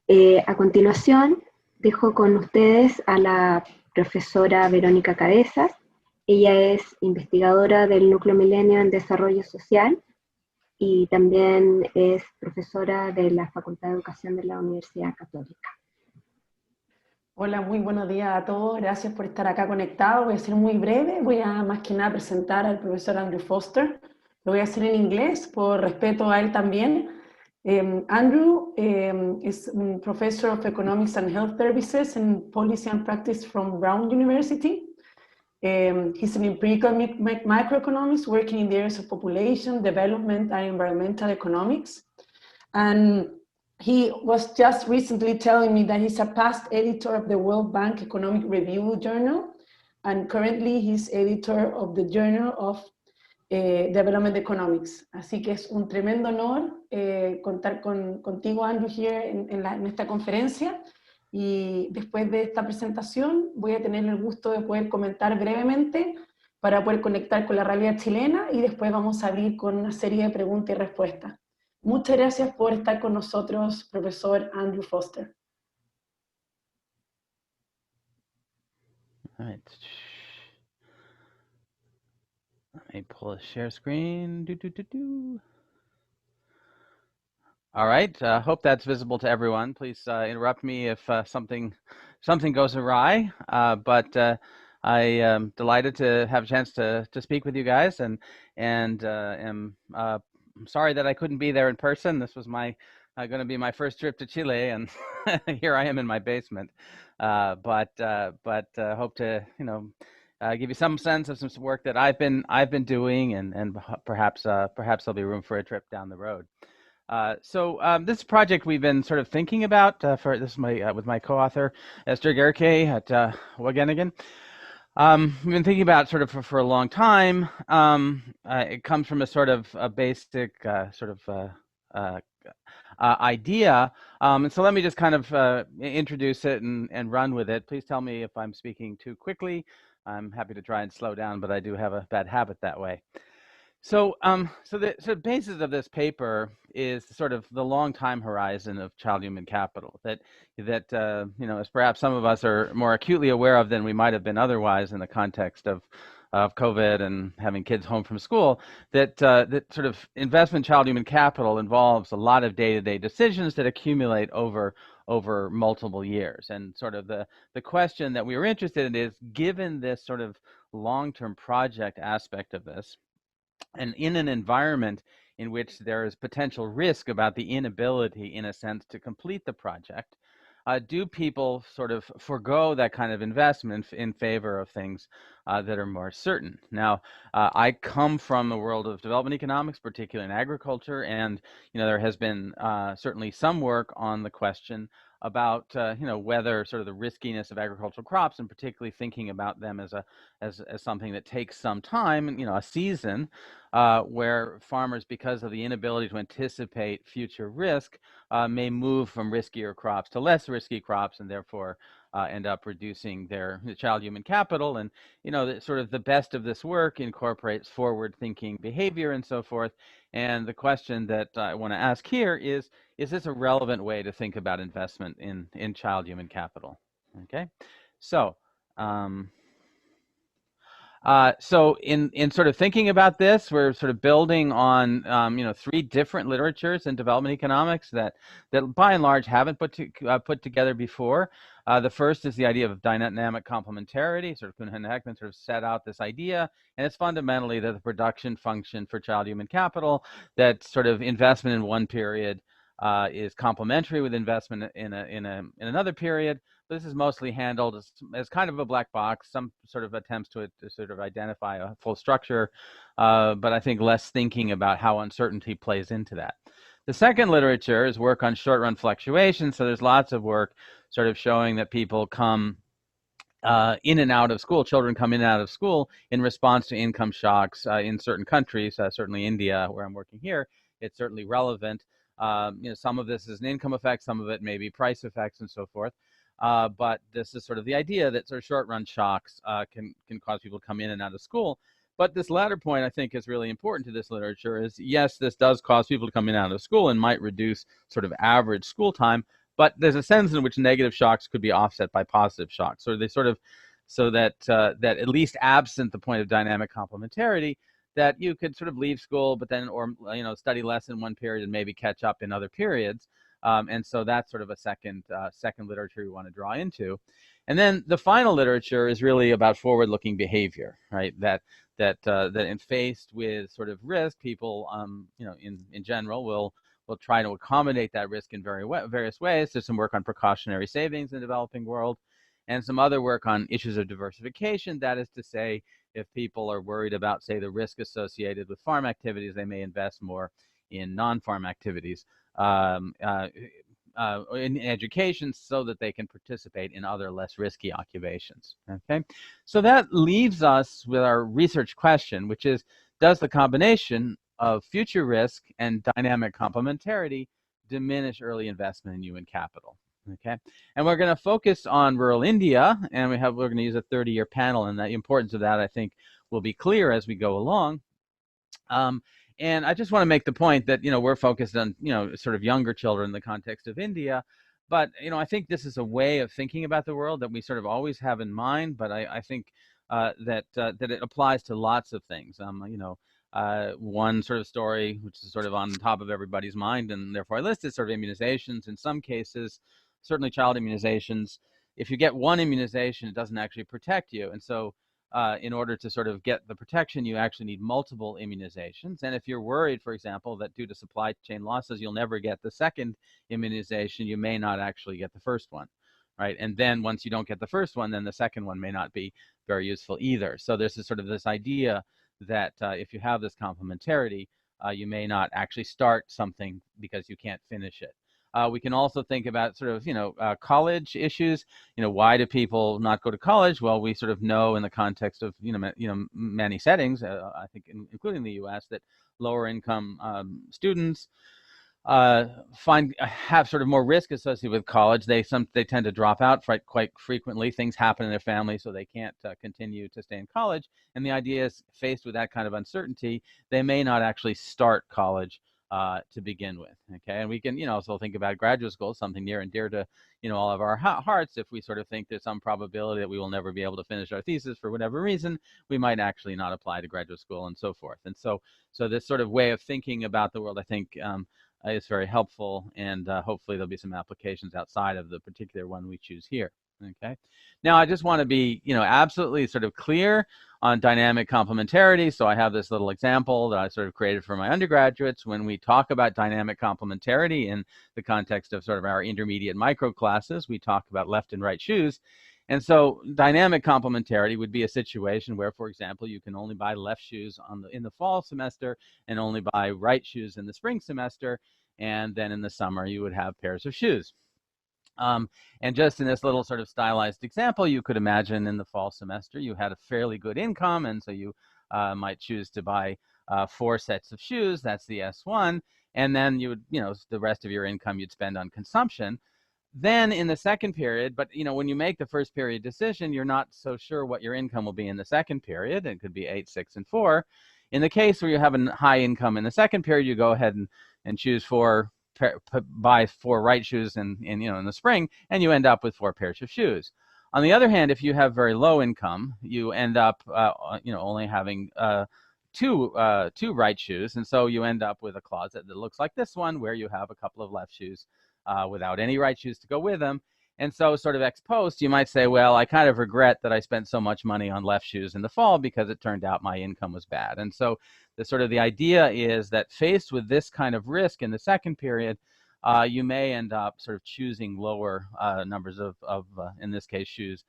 A continuación, dejo con ustedes a la profesora Verónica Cabezas. Ella es investigadora del Núcleo Milenio en Desarrollo Social y también es profesora de la Facultad de Educación de la Universidad Católica. Hola, muy buenos días a todos. Gracias por estar acá conectados. Voy a ser muy breve. Voy a más que nada presentar al profesor Andrew Foster. Lo voy a hacer en inglés por respeto a él también. Andrew is a Professor of Economics and Health Services and Policy and Practice from Brown University. He's an empirical microeconomist working in the areas of population, development, and environmental economics. And he was just recently telling me that he's a past editor of the World Bank Economic Review Journal, and currently he's editor of the Journal of Development Economics. Así que es un tremendo honor contar contigo, Andrew, here en esta conferencia. Y después de esta presentación voy a tener el gusto de poder comentar brevemente para poder conectar con la realidad chilena, y después vamos a abrir con una serie de preguntas y respuestas. Muchas gracias por estar con nosotros, profesor Andrew Foster. All right. Let me pull a share screen. All right. Hope that's visible to everyone. Please interrupt me if something goes awry. But I am delighted to have a chance to speak with you guys, and am sorry that I couldn't be there in person. This was going to be my first trip to Chile, and here I am in my basement. But hope to give you some sense of some work that I've been doing, and perhaps there'll be room for a trip down the road. So this project we've been sort of thinking about with my co-author Esther Gerke at Wageningen. We've been thinking about sort of for a long time. It comes from a sort of a basic idea. And so let me just kind of introduce it and run with it. Please tell me if I'm speaking too quickly. I'm happy to try and slow down, but I do have a bad habit that way. So the basis of this paper is sort of the long time horizon of child human capital that as perhaps some of us are more acutely aware of than we might have been otherwise in the context of COVID and having kids home from school. That sort of investment in child human capital involves a lot of day-to-day decisions that accumulate over multiple years. And sort of the question that we were interested in is, given this sort of long-term project aspect of this, and in an environment in which there is potential risk about the inability, in a sense, to complete the project, do people sort of forego that kind of investment in favor of things that are more certain? Now, I come from the world of development economics, particularly in agriculture, and there has been certainly some work on the question about whether sort of the riskiness of agricultural crops, and particularly thinking about them as something that takes some time, a season, where farmers, because of the inability to anticipate future risk, may move from riskier crops to less risky crops, and therefore end up reducing their child human capital. And sort of the best of this work incorporates forward-thinking behavior and so forth. And the question that I want to ask here is this a relevant way to think about investment in child human capital? Okay, so in sort of thinking about this, we're sort of building on three different literatures in development economics that by and large haven't put together before. The first is the idea of dynamic complementarity. Sort of Kuhn and Heckman sort of set out this idea, and it's fundamentally that the production function for child human capital, that sort of investment in one period is complementary with investment in another period. This is mostly handled as kind of a black box, some sort of attempts to sort of identify a full structure, but I think less thinking about how uncertainty plays into that. The second literature is work on short-run fluctuations. So there's lots of work sort of showing that people come in and out of school, children come in and out of school in response to income shocks in certain countries, certainly India, where I'm working here. It's certainly relevant. Some of this is an income effect, some of it may be price effects and so forth. But this is sort of the idea that sort of short-run shocks can cause people to come in and out of school. But this latter point, I think, is really important to this literature is, yes, this does cause people to come in and out of school and might reduce sort of average school time, but there's a sense in which negative shocks could be offset by positive shocks, or they sort of, so that that at least absent the point of dynamic complementarity, that you could sort of leave school, but then, or study less in one period and maybe catch up in other periods. And so that's sort of a second literature we want to draw into. And then the final literature is really about forward-looking behavior, right? That in faced with sort of risk, people, in general, will try to accommodate that risk in various ways. There's some work on precautionary savings in the developing world, and some other work on issues of diversification. That is to say, if people are worried about, say, the risk associated with farm activities, they may invest more in non-farm activities. In education, so that they can participate in other less risky occupations. Okay, so that leaves us with our research question, which is, does the combination of future risk and dynamic complementarity diminish early investment in human capital? Okay, and we're going to focus on rural India, and we're going to use a 30-year panel, and the importance of that, I think, will be clear as we go along. And I just want to make the point that, we're focused on, sort of younger children in the context of India. But, I think this is a way of thinking about the world that we sort of always have in mind. But I think that it applies to lots of things. One sort of story, which is sort of on top of everybody's mind, and therefore I listed, sort of immunizations. In some cases, certainly child immunizations, if you get one immunization, it doesn't actually protect you. And so in order to sort of get the protection, you actually need multiple immunizations. And if you're worried, for example, that due to supply chain losses, you'll never get the second immunization, you may not actually get the first one, right? And then once you don't get the first one, then the second one may not be very useful either. So there's sort of this idea that if you have this complementarity, you may not actually start something because you can't finish it. We can also think about sort of, college issues. Why do people not go to college? Well, we sort of know in the context of, many settings, I think including the US, that lower income students have sort of more risk associated with college. They tend to drop out quite frequently. Things happen in their family, so they can't continue to stay in college. And the idea is, faced with that kind of uncertainty, they may not actually start college to begin with. Okay, and we can also think about graduate school, something near and dear to all of our hearts. If we sort of think there's some probability that we will never be able to finish our thesis for whatever reason, we might actually not apply to graduate school, and so forth. And so this sort of way of thinking about the world, I think, is very helpful, and hopefully there'll be some applications outside of the particular one we choose here. Okay, now I just want to be absolutely sort of clear on dynamic complementarity. So I have this little example that I sort of created for my undergraduates. When we talk about dynamic complementarity in the context of sort of our intermediate micro classes, we talk about left and right shoes. And so dynamic complementarity would be a situation where, for example, you can only buy left shoes in the fall semester and only buy right shoes in the spring semester. And then in the summer, you would have pairs of shoes. And just in this little sort of stylized example, you could imagine in the fall semester, you had a fairly good income. And so you might choose to buy 4 sets of shoes. That's the S1. And then you would, the rest of your income you'd spend on consumption. Then in the second period, but when you make the first period decision, you're not so sure what your income will be in the second period. It could be 8, 6, and 4. In the case where you have a high income in the second period, you go ahead and choose buy 4 right shoes in the spring, and you end up with 4 pairs of shoes. On the other hand, if you have very low income, you end up only having 2 right shoes, and so you end up with a closet that looks like this one, where you have a couple of left shoes without any right shoes to go with them. And so sort of ex post, you might say, well, I kind of regret that I spent so much money on left shoes in the fall because it turned out my income was bad. And so the idea is that faced with this kind of risk in the second period, you may end up sort of choosing lower numbers of in this case, shoes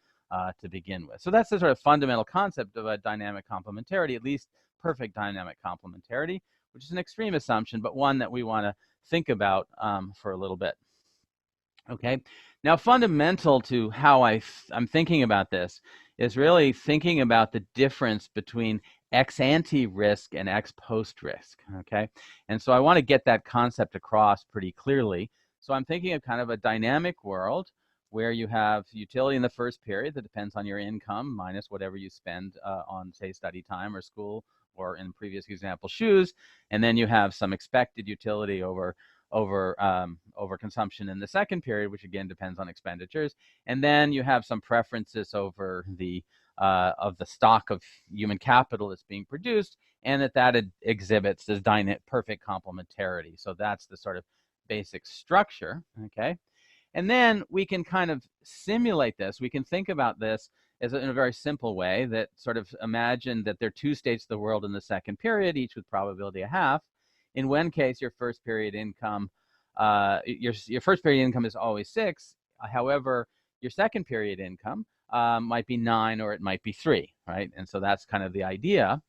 to begin with. So that's the sort of fundamental concept of a dynamic complementarity, at least perfect dynamic complementarity, which is an extreme assumption, but one that we want to think about for a little bit. Okay, now fundamental to how I'm thinking about this is really thinking about the difference between ex-ante risk and ex-post risk. Okay, and so I want to get that concept across pretty clearly. So I'm thinking of kind of a dynamic world where you have utility in the first period that depends on your income minus whatever you spend on, say, study time or school, or in the previous example, shoes, and then you have some expected utility over over consumption in the second period, which again depends on expenditures. And then you have some preferences over the of the stock of human capital that's being produced, and that exhibits this perfect complementarity. So that's the sort of basic structure, okay? And then we can kind of simulate this. We can think about this in a very simple way, that sort of imagine that there are two states of the world in the second period, each with probability of half. In one case, your first period income, your first period income is always 6. However, your second period income might be 9 or it might be 3, right? And so that's kind of the idea.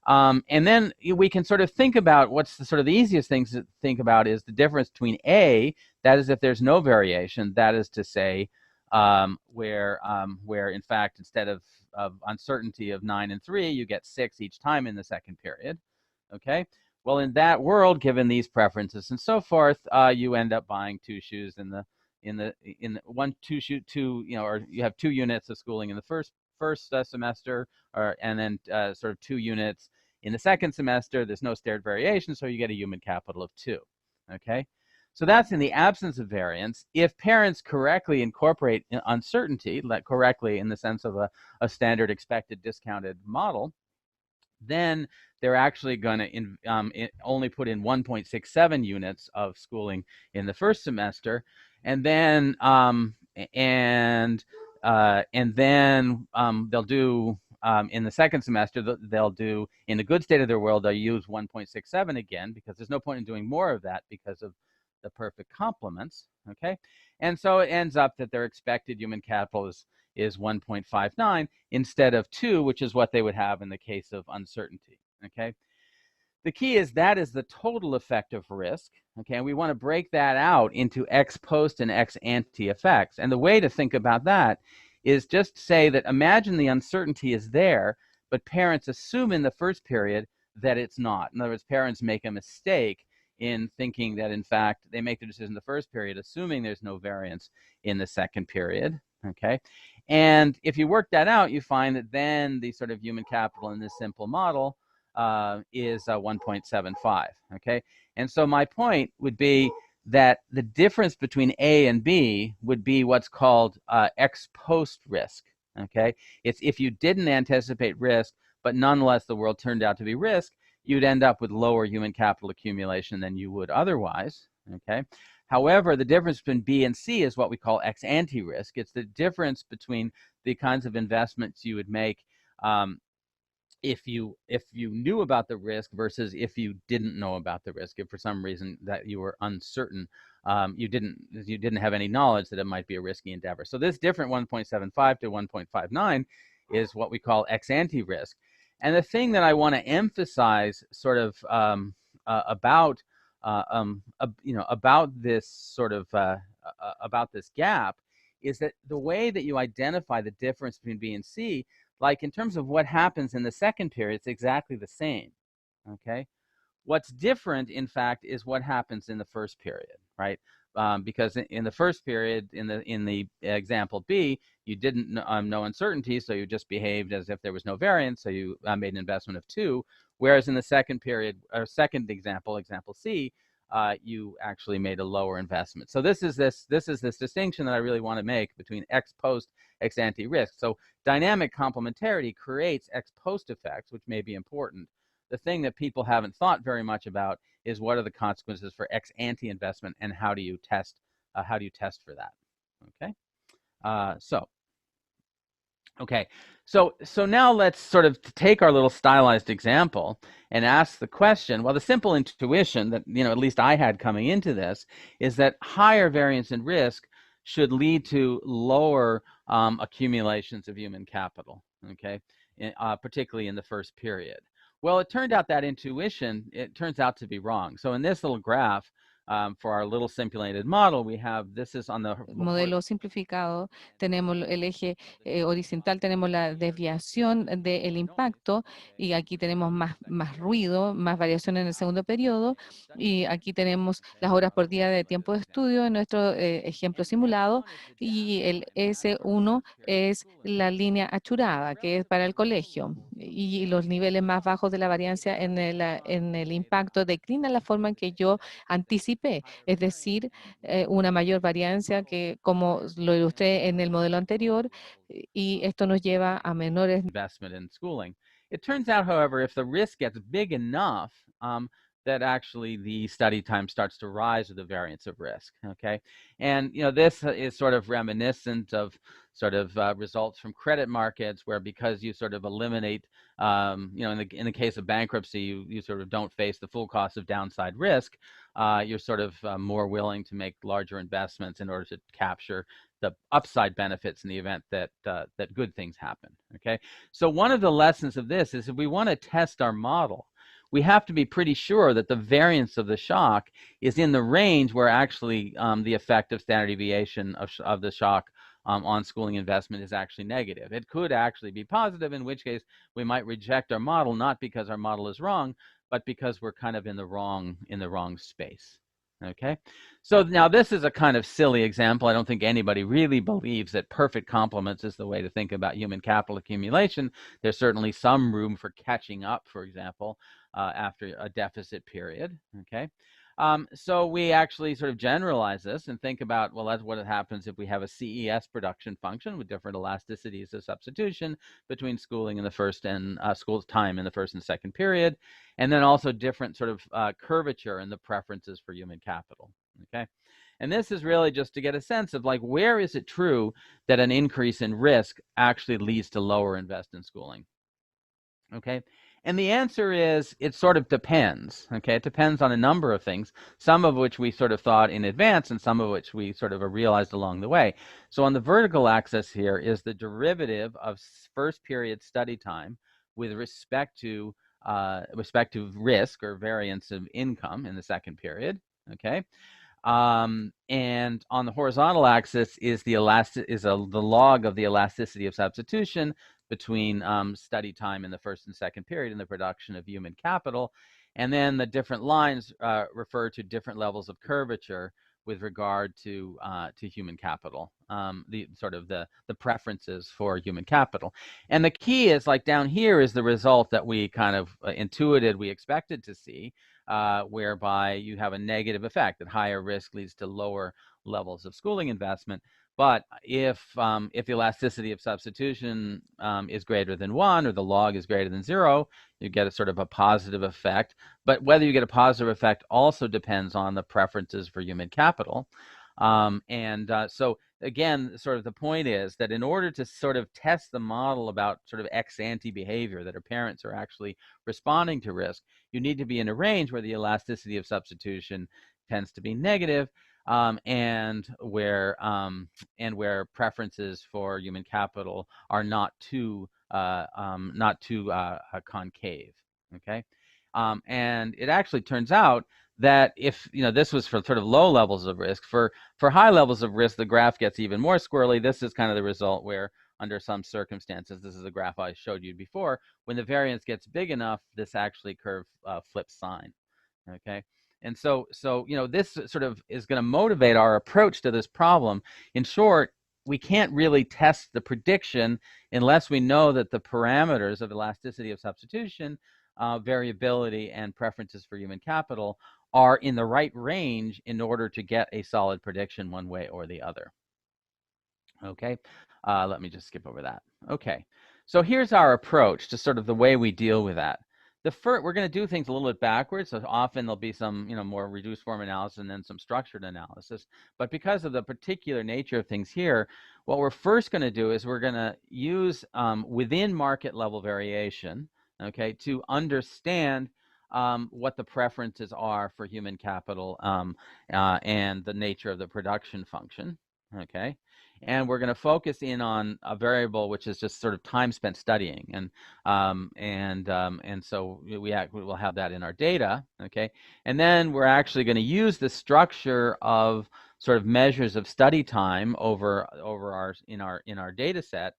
And then we can sort of think about what's the easiest things to think about is the difference between A, that is if there's no variation, that is to say, where in fact instead of uncertainty of 9 and 3, you get 6 each time in the second period. Okay. Well, in that world, given these preferences and so forth, you end up buying 2 shoes in the one 2 shoe 2, or you have 2 units of schooling in the first semester, and then sort of 2 units in the second semester. There's no standard variation, so you get a human capital of 2. Okay. So that's in the absence of variance. If parents correctly incorporate uncertainty, correctly in the sense of a standard expected discounted model, then they're actually going to only put in 1.67 units of schooling in the first semester, and then they'll do in the second semester, they'll do, in the good state of their world, they'll use 1.67 again, because there's no point in doing more of that because of the perfect complements, okay? And so it ends up that their expected human capital is 1.59 instead of 2, which is what they would have in the case of uncertainty, okay? The key is that is the total effect of risk, okay? And we want to break that out into ex post and ex ante effects. And the way to think about that is just say that imagine the uncertainty is there, but parents assume in the first period that it's not. In other words, parents make a mistake in thinking that, in fact, they make the decision in the first period, assuming there's no variance in the second period, okay? And if you work that out, you find that then the sort of human capital in this simple model is 1.75, okay? And so my point would be that the difference between A and B would be what's called ex post risk, okay? It's if you didn't anticipate risk, but nonetheless the world turned out to be risk, you'd end up with lower human capital accumulation than you would otherwise, okay? However, the difference between B and C is what we call ex ante risk. It's the difference between the kinds of investments you would make if you knew about the risk versus if you didn't know about the risk. If for some reason that you were uncertain, you didn't have any knowledge that it might be a risky endeavor. So this different 1.75 to 1.59 is what we call ex ante risk. And the thing that I want to emphasize sort of about this sort of about this gap is that the way that you identify the difference between B and C, like in terms of what happens in the second period, it's exactly the same, okay? What's different, in fact, is what happens in the first period, right? Because in the first period, in the example B, you didn't know uncertainty, so you just behaved as if there was no variance, so you made an investment of 2. Whereas in the second period, or second example C, you actually made a lower investment. So this is this distinction that I really want to make between ex post, ex ante risk. So dynamic complementarity creates ex post effects, which may be important. The thing that people haven't thought very much about is what are the consequences for ex ante investment, and how do you test for that? Okay, so now let's sort of take our little stylized example and ask the question. Well, the simple intuition that at least I had coming into this is that higher variance in risk should lead to lower accumulations of human capital. Okay, particularly in the first period. Well, it turned out that intuition, it turns out to be wrong. So in this little graph, for our little simulated model, we have, this is on the modelo simplificado, tenemos el eje horizontal, tenemos la desviación del impacto, y aquí tenemos más ruido, más variación en el segundo periodo, y aquí tenemos las horas por día de tiempo de estudio en nuestro ejemplo simulado, y el S1 es la línea achurada, que es para el colegio, y los niveles más bajos de la variancia en el impacto declinan la forma en que yo anticipo anticipé, es decir, una mayor variancia que como lo ilustré en el modelo anterior, y esto nos lleva a menores investment in schooling. It turns out, however, if the risk gets big enough, that actually the study time starts to rise with the variance of risk, okay? And, this is sort of reminiscent of sort of results from credit markets where because you sort of eliminate, in the case of bankruptcy, you sort of don't face the full cost of downside risk, you're sort of more willing to make larger investments in order to capture the upside benefits in the event that that good things happen, okay? So one of the lessons of this is if we want to test our model, we have to be pretty sure that the variance of the shock is in the range where actually the effect of standard deviation of the shock on schooling investment is actually negative. It could actually be positive, in which case we might reject our model, not because our model is wrong, but because we're kind of in the wrong space. Okay, so now this is a kind of silly example. I don't think anybody really believes that perfect complements is the way to think about human capital accumulation. There's certainly some room for catching up, for example, after a deficit period. Okay, so we actually sort of generalize this and think about, well, that's what happens if we have a CES production function with different elasticities of substitution between schooling in the first and school time in the first and second period, and then also different sort of curvature in the preferences for human capital, okay? And this is really just to get a sense of like, where is it true that an increase in risk actually leads to lower invest in schooling, okay? And the answer is it sort of depends, okay? It depends on a number of things, some of which we sort of thought in advance and some of which we sort of realized along the way. So on the vertical axis here is the derivative of first period study time with respect to risk or variance of income in the second period, okay? And on the horizontal axis is the log of the elasticity of substitution between study time in the first and second period in the production of human capital. And then the different lines refer to different levels of curvature with regard to human capital, the preferences for human capital. And the key is, like down here is the result that we kind of intuited we expected to see, whereby you have a negative effect, that higher risk leads to lower levels of schooling investment. But if the elasticity of substitution is greater than 1 or the log is greater than 0, you get a sort of a positive effect. But whether you get a positive effect also depends on the preferences for human capital. So again, sort of the point is that in order to sort of test the model about sort of ex-ante behavior, that our parents are actually responding to risk, you need to be in a range where the elasticity of substitution tends to be negative, and where preferences for human capital are not too concave. Okay, and it actually turns out that if this was for sort of low levels of risk, for high levels of risk, the graph gets even more squirrely. This is kind of the result where, under some circumstances, this is the graph I showed you before, when the variance gets big enough, this actually curve flips sign. Okay. And so this sort of is going to motivate our approach to this problem. In short, we can't really test the prediction unless we know that the parameters of elasticity of substitution, variability, and preferences for human capital are in the right range in order to get a solid prediction one way or the other. Okay, let me just skip over that. Okay, so here's our approach to sort of the way we deal with that. We're going to do things a little bit backwards, so often there'll be some more reduced form analysis and then some structured analysis. But because of the particular nature of things here, what we're first going to do is we're going to use within market level variation, okay, to understand what the preferences are for human capital and the nature of the production function, okay? And we're going to focus in on a variable which is just sort of time spent studying, and so we'll have that in our data, okay? And then we're actually going to use the structure of sort of measures of study time over our data set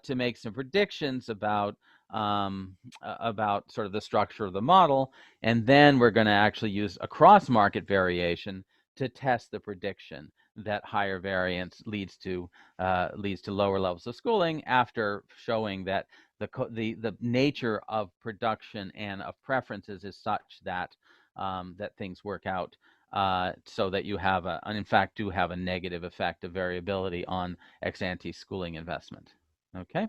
to make some predictions about sort of the structure of the model, and then we're going to actually use across market variation to test the prediction that higher variance leads to lower levels of schooling, after showing that the nature of production and of preferences is such that that things work out so that you have in fact do have a negative effect of variability on ex-ante schooling investment. Okay.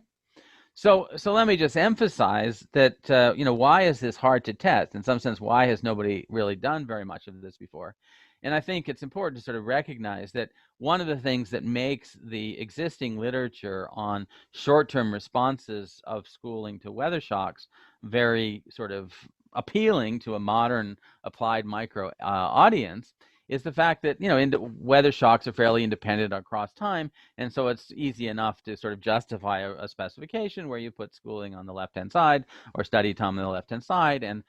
So let me just emphasize that, why is this hard to test? In some sense, why has nobody really done very much of this before? And I think it's important to sort of recognize that one of the things that makes the existing literature on short-term responses of schooling to weather shocks very sort of appealing to a modern applied micro audience is the fact that, weather shocks are fairly independent across time, and so it's easy enough to sort of justify a specification where you put schooling on the left-hand side or study time on the left-hand side, and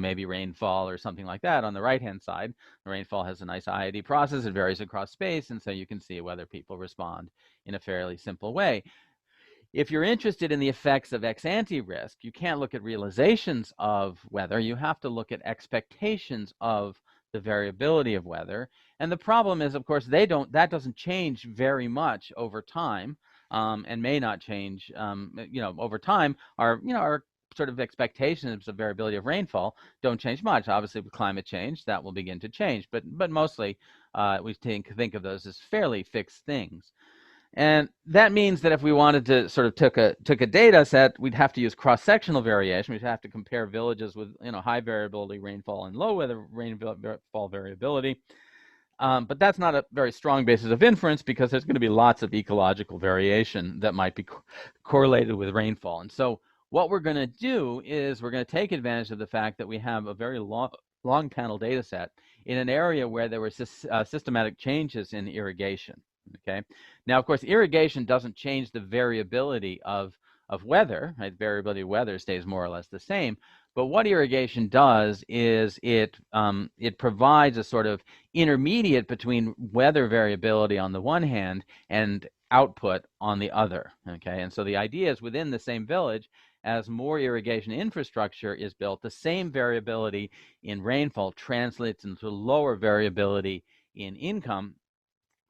maybe rainfall or something like that on the right-hand side. The rainfall has a nice IID process. It varies across space, and so you can see whether people respond in a fairly simple way. If you're interested in the effects of ex-ante risk, you can't look at realizations of weather. You have to look at expectations of the variability of weather. And the problem is, of course, that doesn't change very much over time, and may not change, over time. Our sort of expectations of variability of rainfall don't change much. Obviously, with climate change, that will begin to change, but mostly we think of those as fairly fixed things. And that means that if we wanted to sort of took a data set, we'd have to use cross-sectional variation. We'd have to compare villages with high variability rainfall and low weather rainfall variability. But that's not a very strong basis of inference, because there's going to be lots of ecological variation that might be correlated with rainfall. And so what we're going to do is we're going to take advantage of the fact that we have a very long panel data set in an area where there were systematic changes in irrigation. Okay. Now, of course, irrigation doesn't change the variability of weather. Right? Variability of weather stays more or less the same. But what irrigation does is it provides a sort of intermediate between weather variability on the one hand and output on the other. Okay. And so the idea is, within the same village, as more irrigation infrastructure is built, the same variability in rainfall translates into lower variability in income.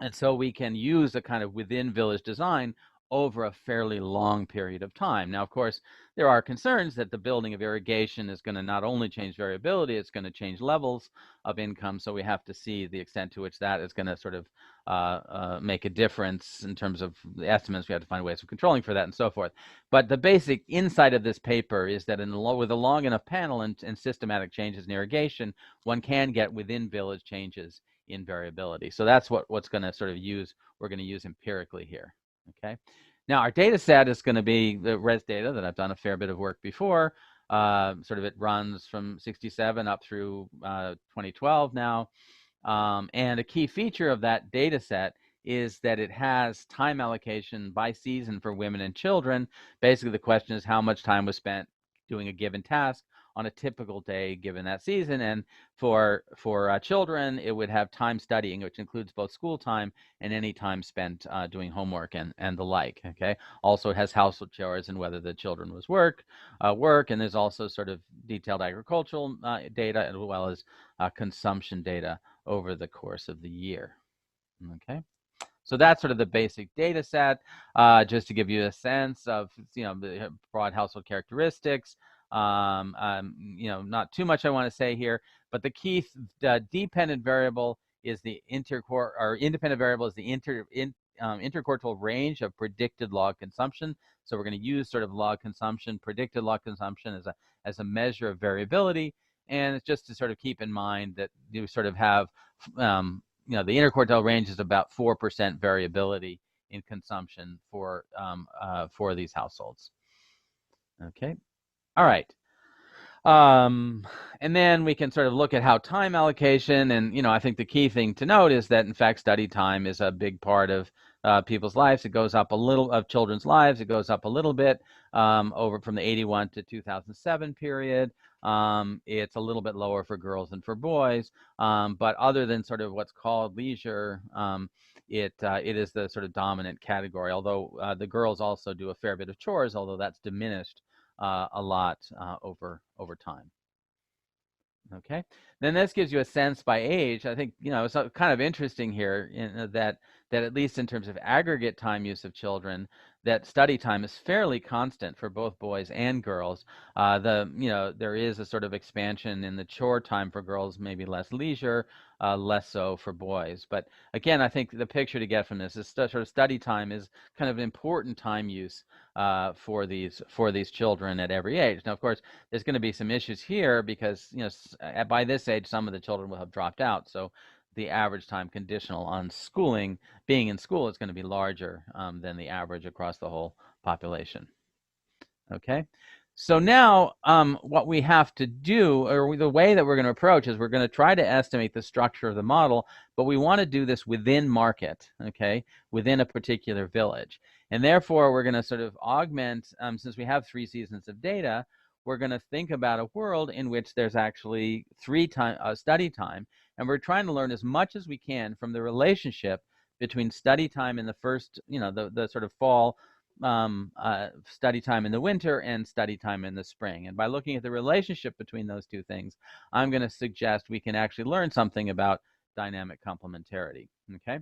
And so we can use a kind of within village design over a fairly long period of time. Now, of course, there are concerns that the building of irrigation is going to not only change variability, it's going to change levels of income. So we have to see the extent to which that is going to sort of make a difference in terms of the estimates. We have to find ways of controlling for that and so forth. But the basic insight of this paper is that with a long enough panel and systematic changes in irrigation, one can get within village changes in variability. So that's what's going to sort of we're going to use empirically here. Okay. Now, our data set is going to be the res data that I've done a fair bit of work before. Sort of it runs from 67 up through 2012 now. And a key feature of that data set is that it has time allocation by season for women and children. Basically, the question is how much time was spent doing a given task on a typical day given that season. And for children, it would have time studying, which includes both school time and any time spent doing homework and the like. Okay. Also, it has household chores and whether the children was work, and there's also sort of detailed agricultural data, as well as consumption data over the course of the year. Okay. So that's sort of the basic data set, just to give you a sense of the broad household characteristics. Not too much I want to say here, but the key dependent variable is the independent variable is the interquartile range of predicted log consumption. So we're going to use sort of log consumption, predicted log consumption as a measure of variability. And it's just to sort of keep in mind that you sort of have, the interquartile range is about 4% variability in consumption for these households. Okay. All right. And then we can sort of look at how time allocation, and I think the key thing to note is that in fact study time is a big part of people's lives. It goes up a little, of children's lives. It goes up a little bit over from the 81 to 2007 period. It's a little bit lower for girls than for boys, but other than sort of what's called leisure, it is the sort of dominant category. Although the girls also do a fair bit of chores, although that's diminished a lot over time. Okay, then this gives you a sense by age. I think it's kind of interesting here that at least in terms of aggregate time use of children, that study time is fairly constant for both boys and girls. There is a sort of expansion in the chore time for girls, maybe less leisure, less so for boys. But again, I think the picture to get from this is sort of study time is kind of an important time use for these children at every age. Now, of course, there's going to be some issues here because by this age, some of the children will have dropped out. So the average time conditional on being in school is going to be larger than the average across the whole population. Okay, so now what we have to do, or the way that we're going to approach, is we're going to try to estimate the structure of the model, but we want to do this within market, okay, within a particular village. And therefore, we're going to sort of augment, since we have 3 seasons of data, we're going to think about a world in which there's actually study time, and we're trying to learn as much as we can from the relationship between study time in the first, the sort of fall, study time in the winter, and study time in the spring. And by looking at the relationship between those two things, I'm going to suggest we can actually learn something about dynamic complementarity. Okay.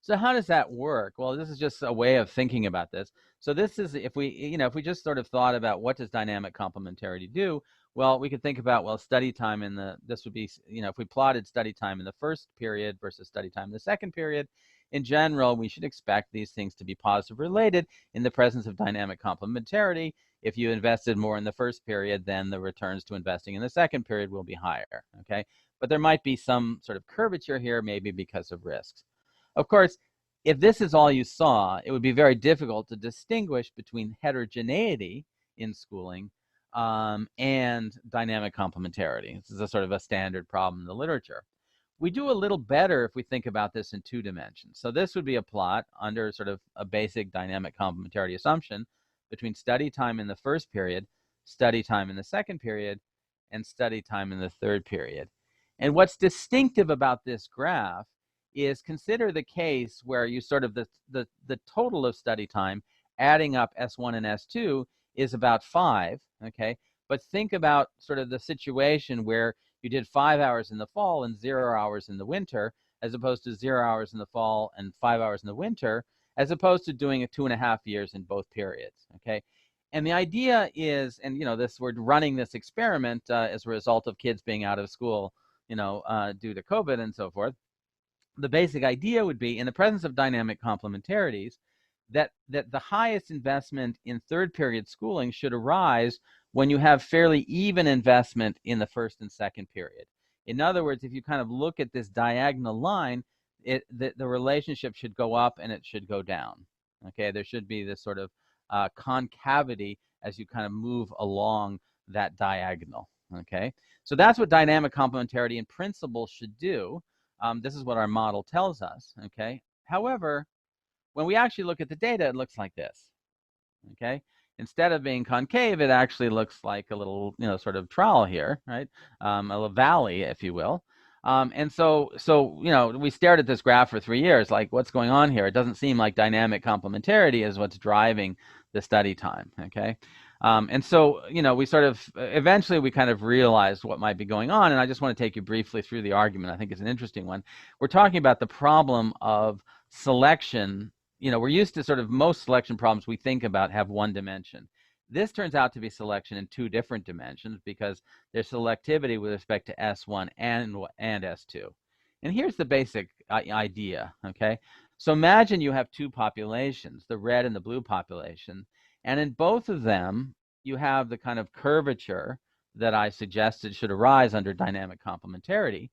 So how does that work? Well, this is just a way of thinking about this. So this is, if we just sort of thought about what does dynamic complementarity do, well, we could think about, well, study time this would be, if we plotted study time in the first period versus study time in the second period, in general, we should expect these things to be positive related in the presence of dynamic complementarity. If you invested more in the first period, then the returns to investing in the second period will be higher, okay? But there might be some sort of curvature here, maybe because of risks. Of course, if this is all you saw, it would be very difficult to distinguish between heterogeneity in schooling and dynamic complementarity. This is a sort of a standard problem in the literature. We do a little better if we think about this in 2 dimensions. So this would be a plot under sort of a basic dynamic complementarity assumption between study time in the first period, study time in the second period, and study time in the third period. And what's distinctive about this graph is consider the case where you sort of the total of study time adding up S1 and S2 is about 5, okay? But think about sort of the situation where you did 5 hours in the fall and 0 hours in the winter, as opposed to 0 hours in the fall and 5 hours in the winter, as opposed to doing it 2.5 years in both periods, okay? And the idea is, and we're running this experiment as a result of kids being out of school, due to COVID and so forth. The basic idea would be, in the presence of dynamic complementarities, that the highest investment in third period schooling should arise when you have fairly even investment in the first and second period. In other words, if you kind of look at this diagonal line, the relationship should go up and it should go down. Okay, there should be this sort of concavity as you kind of move along that diagonal. Okay, so that's what dynamic complementarity in principle should do. This is what our model tells us. Okay, however, when we actually look at the data, it looks like this. Okay, instead of being concave, it actually looks like a little, sort of trowel here, right? A little valley, if you will. And so we stared at this graph for 3 years, like, what's going on here? It doesn't seem like dynamic complementarity is what's driving the study time, okay? And so, we sort of, eventually we kind of realized what might be going on, and I just want to take you briefly through the argument. I think it's an interesting one. We're talking about the problem of selection. We're used to sort of most selection problems we think about have one dimension. This turns out to be selection in 2 different dimensions because there's selectivity with respect to S1 and S2. And here's the basic idea, okay? So imagine you have 2 populations, the red and the blue population, and in both of them, you have the kind of curvature that I suggested should arise under dynamic complementarity.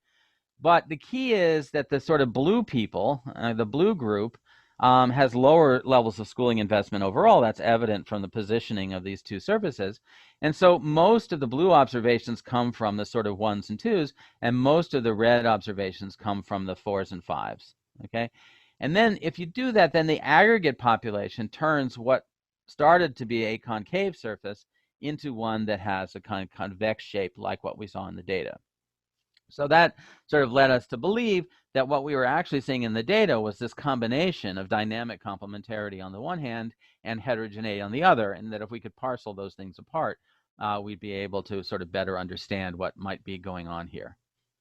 But the key is that the sort of blue people, the blue group, has lower levels of schooling investment overall. That's evident from the positioning of these 2 surfaces. And so most of the blue observations come from the sort of 1s and 2s, and most of the red observations come from the 4s and 5s, okay? And then if you do that, then the aggregate population turns what started to be a concave surface into one that has a kind of convex shape like what we saw in the data. So that sort of led us to believe that what we were actually seeing in the data was this combination of dynamic complementarity on the one hand and heterogeneity on the other, and that if we could parcel those things apart, we'd be able to sort of better understand what might be going on here.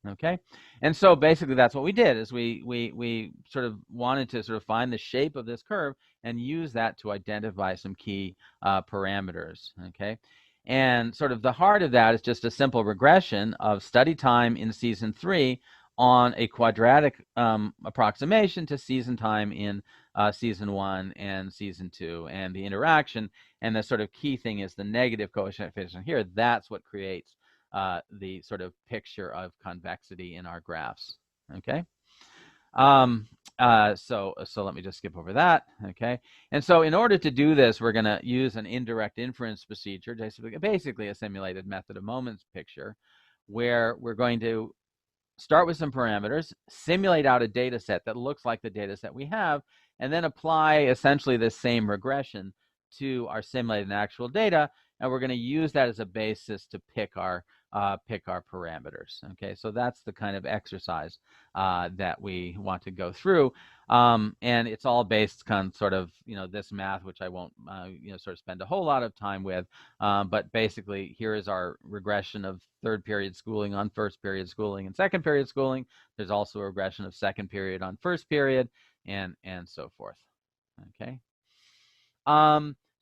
Okay, and so basically that's what we did, is we sort of wanted to sort of find the shape of this curve and use that to identify some key parameters. Okay, and sort of the heart of that is just a simple regression of study time in season 3 on a quadratic approximation to season time in season 1 and season 2, and the interaction. And the sort of key thing is the negative coefficient here. That's what creates the sort of picture of convexity in our graphs. Okay. So let me just skip over that. Okay. And so in order to do this, we're going to use an indirect inference procedure, basically a simulated method of moments picture, where we're going to start with some parameters, simulate out a data set that looks like the data set we have, and then apply essentially the same regression to our simulated and actual data, and we're going to use that as a basis to pick our parameters. Okay, so that's the kind of exercise that we want to go through, and it's all based on sort of this math, which I won't sort of spend a whole lot of time with, but basically here is our regression of third period schooling on first period schooling and second period schooling. There's also a regression of second period on first period, and so forth. Okay.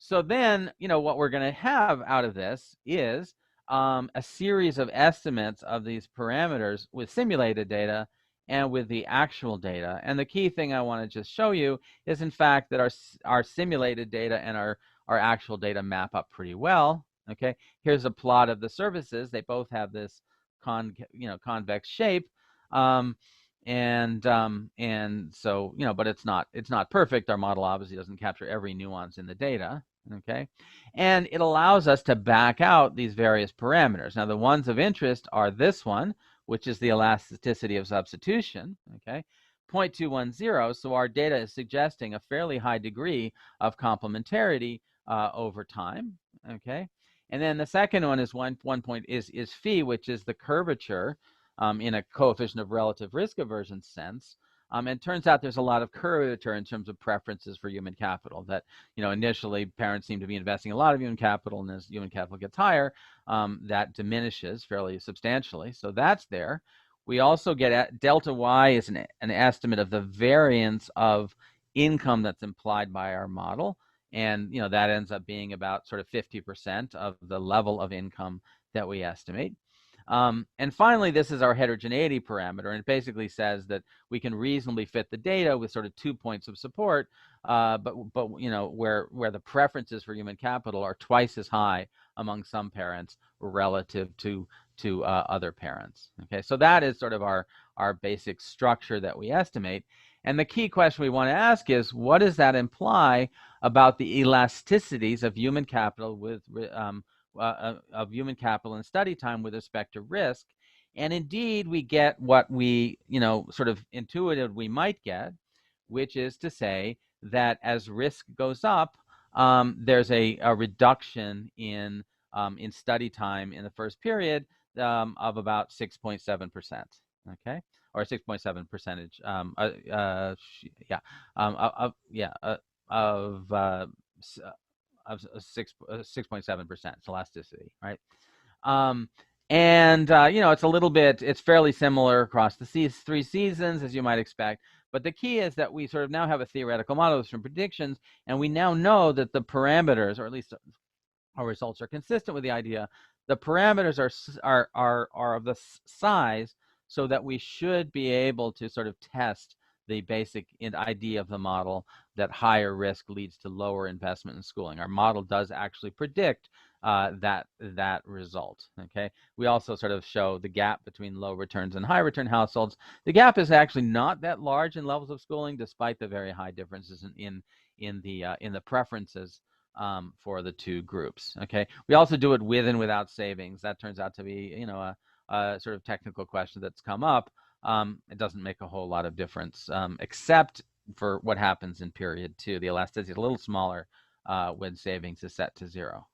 So then, what we're going to have out of this is a series of estimates of these parameters with simulated data and with the actual data. And the key thing I want to just show you is, in fact, that our simulated data and our actual data map up pretty well. Okay, here's a plot of the surfaces. They both have this convex shape. And so but it's not perfect. Our model obviously doesn't capture every nuance in the data. Okay, and it allows us to back out these various parameters. Now the ones of interest are this one, which is the elasticity of substitution. Okay, 0.210. So our data is suggesting a fairly high degree of complementarity over time. Okay, and then the second one is one point is phi, which is the curvature in a coefficient of relative risk aversion sense. And it turns out there's a lot of curvature in terms of preferences for human capital, that initially parents seem to be investing a lot of human capital, and as human capital gets higher, that diminishes fairly substantially. So that's there. We also get delta y is an estimate of the variance of income that's implied by our model, and that ends up being about sort of 50% of the level of income that we estimate. And finally, this is our heterogeneity parameter, and it basically says that we can reasonably fit the data with sort of 2 points of support, but where the preferences for human capital are twice as high among some parents relative to other parents. Okay, so that is sort of our basic structure that we estimate. And the key question we want to ask is, what does that imply about the elasticities of human capital of human capital and study time with respect to risk? And indeed, we get what we, sort of intuited we might get, which is to say that as risk goes up, there's a reduction in study time in the first period of about 6.7%. Okay, or 6.7 percentage. Of 6.7% elasticity, right? It's a little bit, it's fairly similar across the 3 seasons, as you might expect. But the key is that we sort of now have a theoretical model with some predictions, and we now know that the parameters, or at least our results, are consistent with the idea. The parameters are of the size so that we should be able to sort of test the basic idea of the model, that higher risk leads to lower investment in schooling. Our model does actually predict that result. Okay, we also sort of show the gap between low returns and high return households. The gap is actually not that large in levels of schooling, despite the very high differences in the preferences for the two groups. Okay, we also do it with and without savings. That turns out to be a sort of technical question that's come up. It doesn't make a whole lot of difference, except for what happens in period 2. The elasticity is a little smaller when savings is set to 0.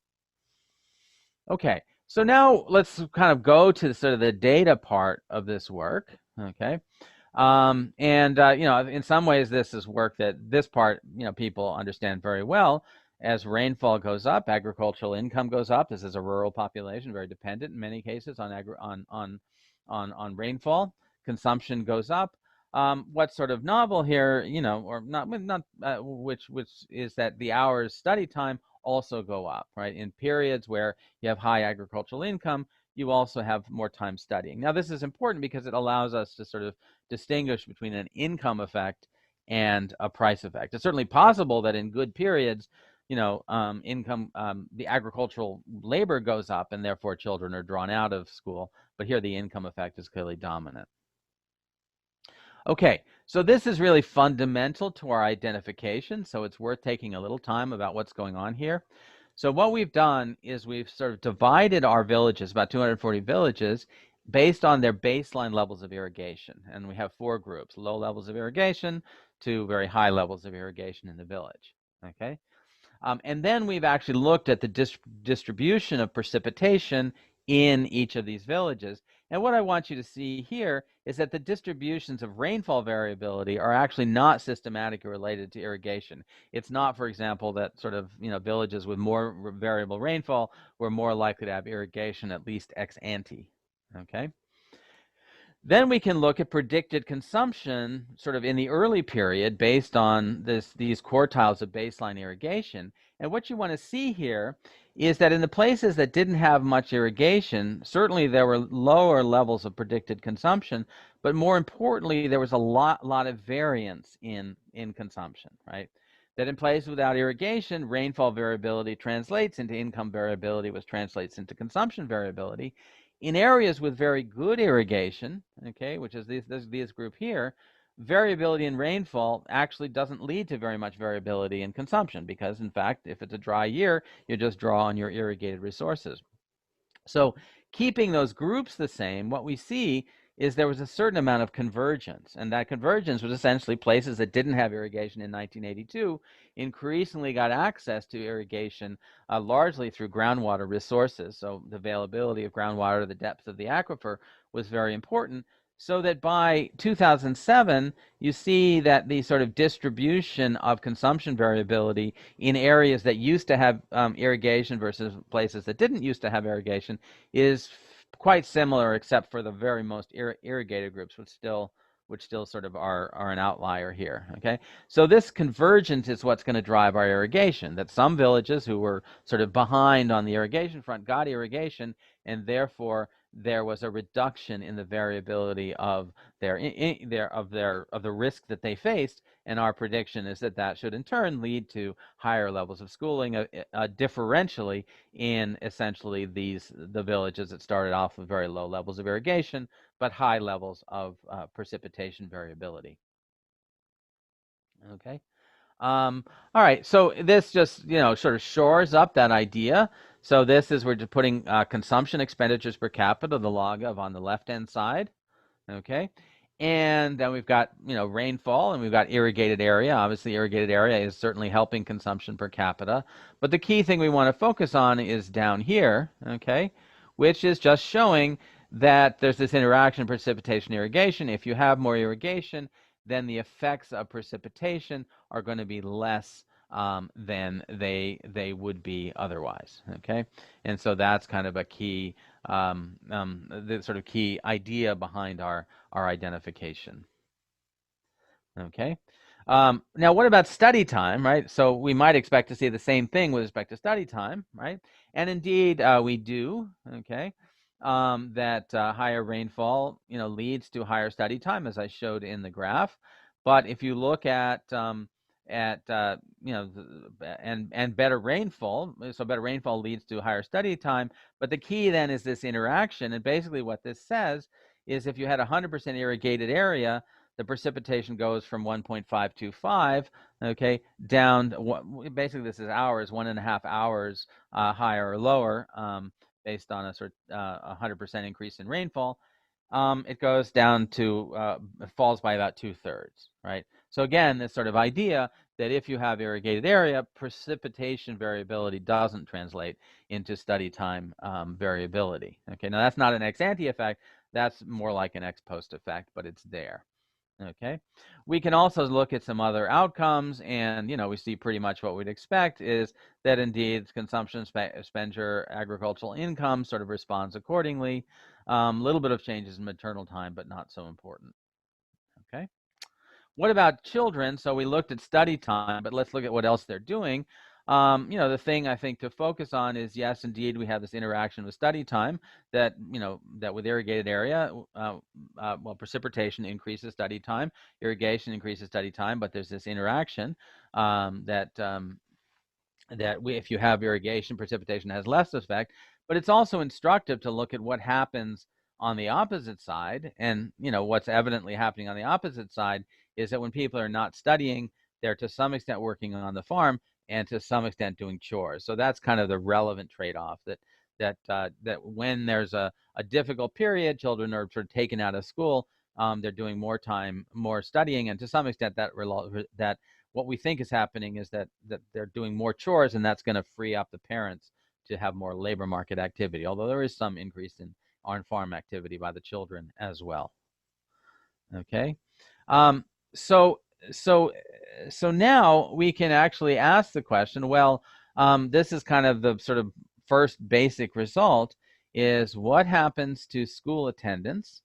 Okay, so now let's kind of go to sort of the data part of this work. Okay, in some ways this is work that this part people understand very well. As rainfall goes up, agricultural income goes up. This is a rural population, very dependent in many cases on on rainfall. Consumption goes up. What's sort of novel here, or not, which is that the hours study time also go up, right? In periods where you have high agricultural income, you also have more time studying. Now, this is important because it allows us to sort of distinguish between an income effect and a price effect. It's certainly possible that in good periods, the agricultural labor goes up and therefore children are drawn out of school, but here the income effect is clearly dominant. Okay, so this is really fundamental to our identification, so it's worth taking a little time about what's going on here. So what we've done is we've sort of divided our villages, about 240 villages, based on their baseline levels of irrigation. And we have 4 groups: low levels of irrigation to very high levels of irrigation in the village. Okay, and then we've actually looked at the distribution of precipitation in each of these villages. And what I want you to see here is that the distributions of rainfall variability are actually not systematically related to irrigation. It's not, for example, that sort of, villages with more variable rainfall were more likely to have irrigation, at least ex ante. Okay. Then we can look at predicted consumption sort of in the early period based on these quartiles of baseline irrigation. And what you want to see here is that in the places that didn't have much irrigation, certainly there were lower levels of predicted consumption, but more importantly, there was a lot of variance in consumption, right? That in places without irrigation, rainfall variability translates into income variability, which translates into consumption variability. In areas with very good irrigation, okay, which is this group here, variability in rainfall actually doesn't lead to very much variability in consumption because, in fact, if it's a dry year, you just draw on your irrigated resources. So keeping those groups the same, what we see is there was a certain amount of convergence, and that convergence was essentially places that didn't have irrigation in 1982 increasingly got access to irrigation largely through groundwater resources. So the availability of groundwater, the depth of the aquifer was very important, so that by 2007, you see that the sort of distribution of consumption variability in areas that used to have irrigation versus places that didn't used to have irrigation is quite similar, except for the very most irrigated groups, which still sort of are an outlier here. Okay, so this convergence is what's going to drive our irrigation. That some villages who were sort of behind on the irrigation front got irrigation, and therefore there was a reduction in the variability of the risk that they faced, and our prediction is that that should in turn lead to higher levels of schooling differentially in essentially the villages that started off with very low levels of irrigation but high levels of precipitation variability. Okay. All right, so this just, sort of shores up that idea. So this is, we're just putting consumption expenditures per capita, the log of, on the left-hand side, okay? And then we've got, rainfall, and we've got irrigated area. Obviously, irrigated area is certainly helping consumption per capita. But the key thing we want to focus on is down here, okay, which is just showing that there's this interaction precipitation irrigation. If you have more irrigation, then the effects of precipitation are going to be less than they would be otherwise. Okay, and so that's kind of a key, the sort of key idea behind our identification. Okay. Now, what about study time, right? So we might expect to see the same thing with respect to study time, right? And indeed, we do. Okay. That higher rainfall, leads to higher study time, as I showed in the graph. But if you look at and better rainfall, so better rainfall leads to higher study time. But the key then is this interaction, and basically what this says is if you had 100% irrigated area, the precipitation goes from 1.525, okay, down. Basically, this is hours, 1.5 hours higher or lower. Based on a sort of 100% increase in rainfall, it goes down to, falls by about 2/3, right? So again, this sort of idea that if you have irrigated area, precipitation variability doesn't translate into study time variability. Okay, now that's not an ex ante effect, that's more like an ex post effect, but it's there. Okay, we can also look at some other outcomes, and we see pretty much what we'd expect is that indeed consumption, expenditure, agricultural income sort of responds accordingly. Little bit of changes in maternal time, but not so important. Okay. What about children? So we looked at study time, but let's look at what else they're doing. The thing I think to focus on is, yes, indeed, we have this interaction with study time that, that with irrigated area, well, precipitation increases study time, irrigation increases study time, but there's this interaction that if you have irrigation, precipitation has less effect. But it's also instructive to look at what happens on the opposite side. And, what's evidently happening on the opposite side is that when people are not studying, they're to some extent working on the farm and to some extent doing chores. So that's kind of the relevant trade-off, that when there's a difficult period, children are sort of taken out of school, they're doing more studying, and to some extent that what we think is happening is that they're doing more chores, and that's going to free up the parents to have more labor market activity, although there is some increase in on-farm activity by the children as well. Okay, so now we can actually ask the question, well, this is kind of the sort of first basic result, is what happens to school attendance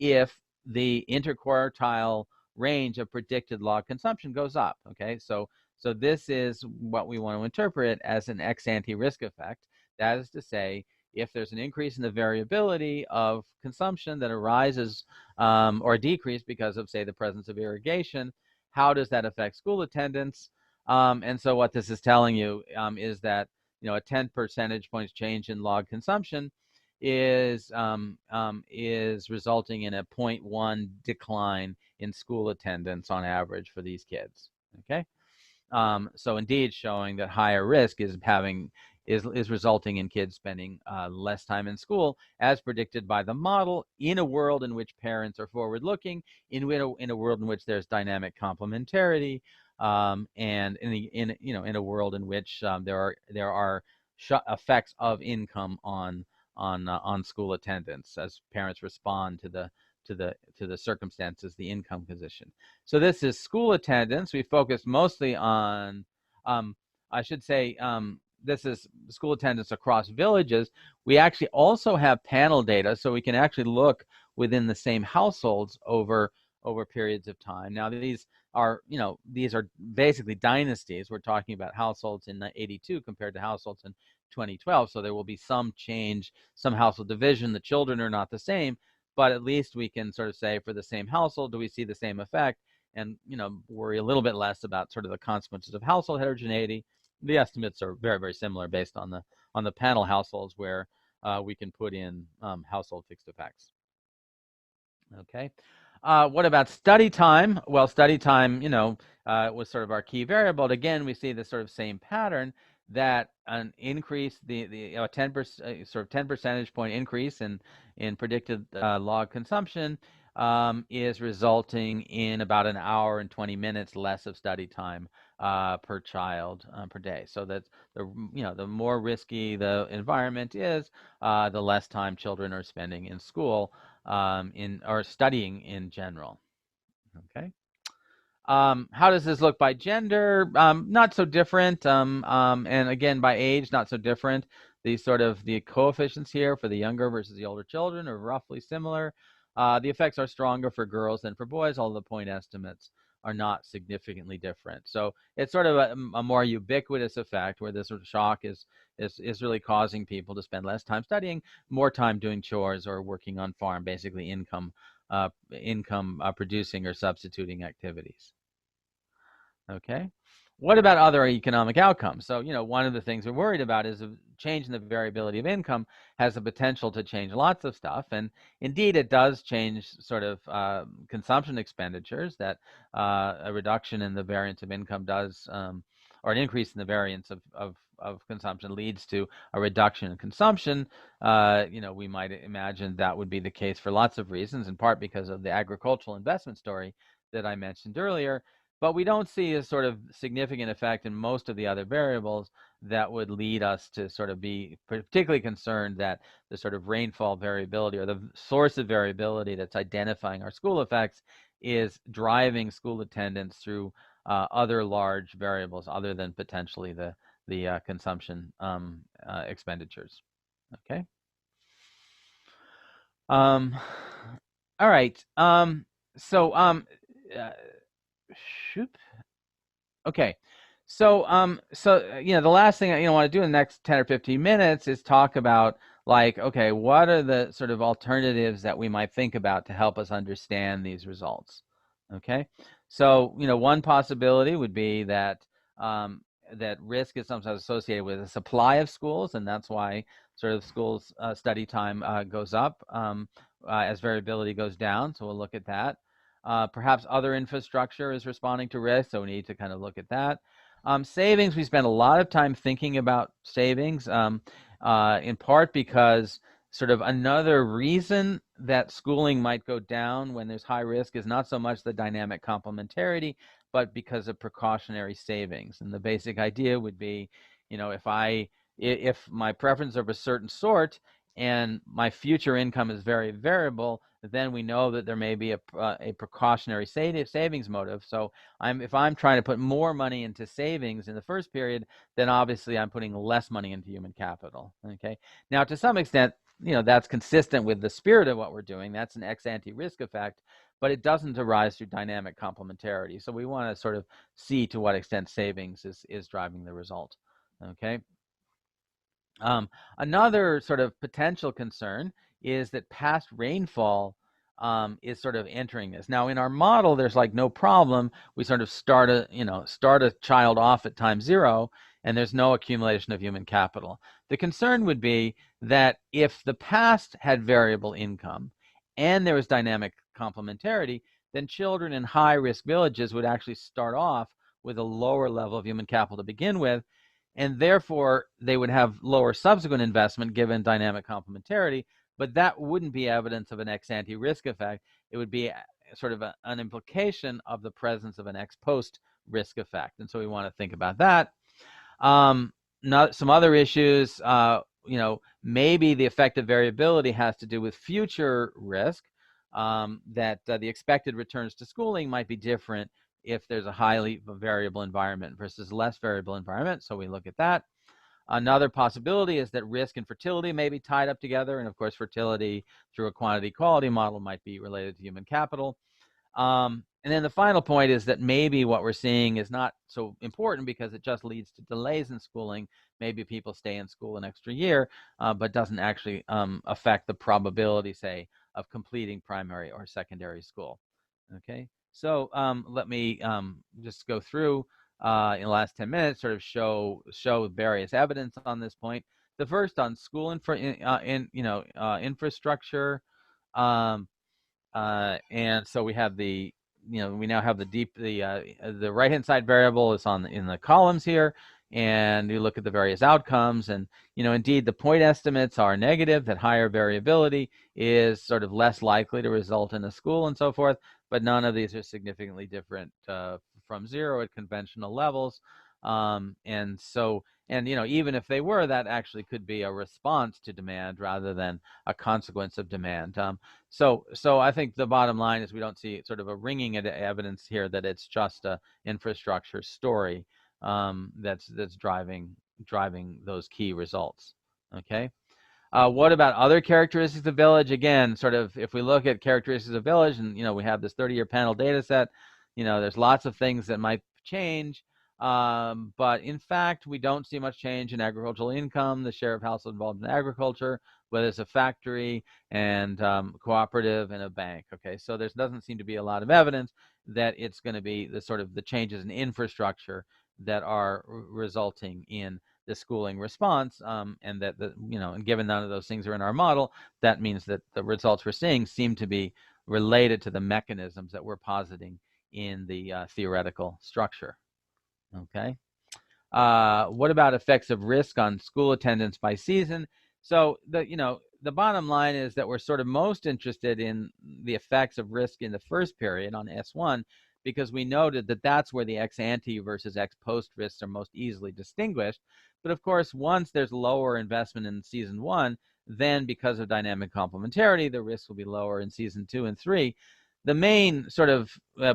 if the interquartile range of predicted log consumption goes up. Okay, so this is what we want to interpret as an ex-ante risk effect. That is to say, if there's an increase in the variability of consumption that arises or a decrease because of, say, the presence of irrigation, how does that affect school attendance? And so what this is telling you is that a 10 percentage points change in log consumption is resulting in a 0.1 decline in school attendance on average for these kids. Okay, so indeed showing that higher risk is resulting in kids spending less time in school, as predicted by the model, in a world in which parents are forward-looking, in a world in which there's dynamic complementarity, and in a world in which there are effects of income on school attendance as parents respond to the circumstances, the income position. So this is school attendance. We focus mostly on, I should say, this is school attendance across villages. We actually also have panel data, so we can actually look within the same households over periods of time. Now these are basically dynasties. We're talking about households in 82 compared to households in 2012, so there will be some change, some household division. The children are not the same, but at least we can sort of say, for the same household, do we see the same effect, and worry a little bit less about sort of the consequences of household heterogeneity. The estimates are very, very similar based on the panel households, where we can put in household fixed effects. Okay. What about study time? Well, study time, was sort of our key variable. But again, we see the sort of same pattern, that an increase, the 10% sort of 10 percentage point increase in predicted log consumption is resulting in about an hour and 20 minutes less of study time per child per day. So that's the more risky the environment is, the less time children are spending in school or studying in general. Okay. How does this look by gender? Not so different, and again by age, not so different. The coefficients here for the younger versus the older children are roughly similar. The effects are stronger for girls than for boys, although the point estimates are not significantly different. So it's sort of a more ubiquitous effect, where this sort of shock is really causing people to spend less time studying, more time doing chores or working on farm, basically income producing or substituting activities. Okay. What about other economic outcomes? So, one of the things we're worried about is a change in the variability of income has the potential to change lots of stuff. And indeed, it does change sort of consumption expenditures, that a reduction in the variance of income does, or an increase in the variance of consumption leads to a reduction in consumption. We might imagine that would be the case for lots of reasons, in part because of the agricultural investment story that I mentioned earlier. But we don't see a sort of significant effect in most of the other variables that would lead us to sort of be particularly concerned that the sort of rainfall variability, or the source of variability that's identifying our school effects, is driving school attendance through other large variables other than potentially the consumption expenditures. Okay. All right. Shoot. Okay. So the last thing I want to do in the next 10 or 15 minutes is talk about, like, okay, what are the sort of alternatives that we might think about to help us understand these results? Okay. So one possibility would be that that risk is sometimes associated with a supply of schools, and that's why sort of schools study time goes up as variability goes down. So we'll look at that. Perhaps other infrastructure is responding to risk, so we need to kind of look at that. Savings, we spend a lot of time thinking about savings, in part because sort of another reason that schooling might go down when there's high risk is not so much the dynamic complementarity, but because of precautionary savings. And the basic idea would be, if my preference of a certain sort and my future income is very variable, then we know that there may be a precautionary savings motive. So if I'm trying to put more money into savings in the first period, then obviously I'm putting less money into human capital. Okay. Now, to some extent, that's consistent with the spirit of what we're doing. That's an ex-ante risk effect, but it doesn't arise through dynamic complementarity. So we want to sort of see to what extent savings is driving the result. Okay. Another sort of potential concern is that past rainfall is sort of entering this. Now, in our model, there's like no problem. We sort of start a child off at time 0, and there's no accumulation of human capital. The concern would be that if the past had variable income and there was dynamic complementarity, then children in high-risk villages would actually start off with a lower level of human capital to begin with, and therefore they would have lower subsequent investment given dynamic complementarity, but that wouldn't be evidence of an ex-ante risk effect. It would be sort of an implication of the presence of an ex-post risk effect, and so we want to think about that. Some other issues, maybe the effective variability has to do with future risk, that the expected returns to schooling might be different if there's a highly variable environment versus less variable environment. So we look at that. Another possibility is that risk and fertility may be tied up together. And of course, fertility through a quantity quality model might be related to human capital. And then the final point is that maybe what we're seeing is not so important because it just leads to delays in schooling. Maybe people stay in school an extra year, but doesn't actually affect the probability, say, of completing primary or secondary school. Okay. So let me just go through in the last 10 minutes, sort of show various evidence on this point. The first on school infrastructure, and so we have we now have the right hand side variable is in the columns here, and you look at the various outcomes, and indeed the point estimates are negative, that higher variability is sort of less likely to result in a school and so forth, but none of these are significantly different from 0 at conventional levels. And even if they were, that actually could be a response to demand rather than a consequence of demand. So I think the bottom line is we don't see sort of a ringing evidence here that it's just a infrastructure story that's driving those key results. Okay. What about other characteristics of village? Again, sort of if we look at characteristics of village, and we have this 30-year panel data set, there's lots of things that might change, but in fact we don't see much change in agricultural income, the share of households involved in agriculture, whether it's a factory and cooperative and a bank. Okay, so there doesn't seem to be a lot of evidence that it's going to be the changes in infrastructure that are resulting in the schooling response, and that and given none of those things are in our model, that means that the results we're seeing seem to be related to the mechanisms that we're positing in the theoretical structure. Okay. What about effects of risk on school attendance by season? So the bottom line is that we're sort of most interested in the effects of risk in the first period on S1, because we noted that that's where the ex-ante versus ex-post risks are most easily distinguished. But of course, once there's lower investment in season 1, then because of dynamic complementarity, the risk will be lower in season 2 and 3. The main sort of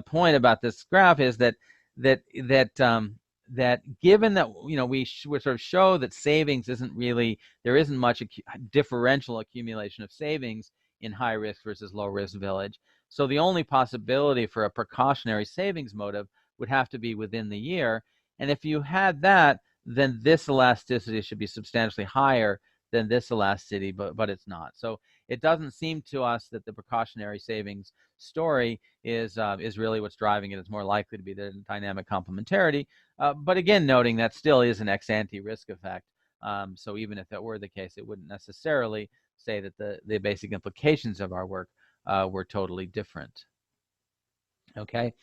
point about this graph is that given that we sort of show that savings there isn't much differential accumulation of savings in high risk versus low risk village. So the only possibility for a precautionary savings motive would have to be within the year. And if you had that, then this elasticity should be substantially higher than this elasticity, but it's not. So it doesn't seem to us that the precautionary savings story is really what's driving it. It's more likely to be the dynamic complementarity. But again, noting that still is an ex-ante risk effect. So even if that were the case, it wouldn't necessarily say that the basic implications of our work were totally different. Okay.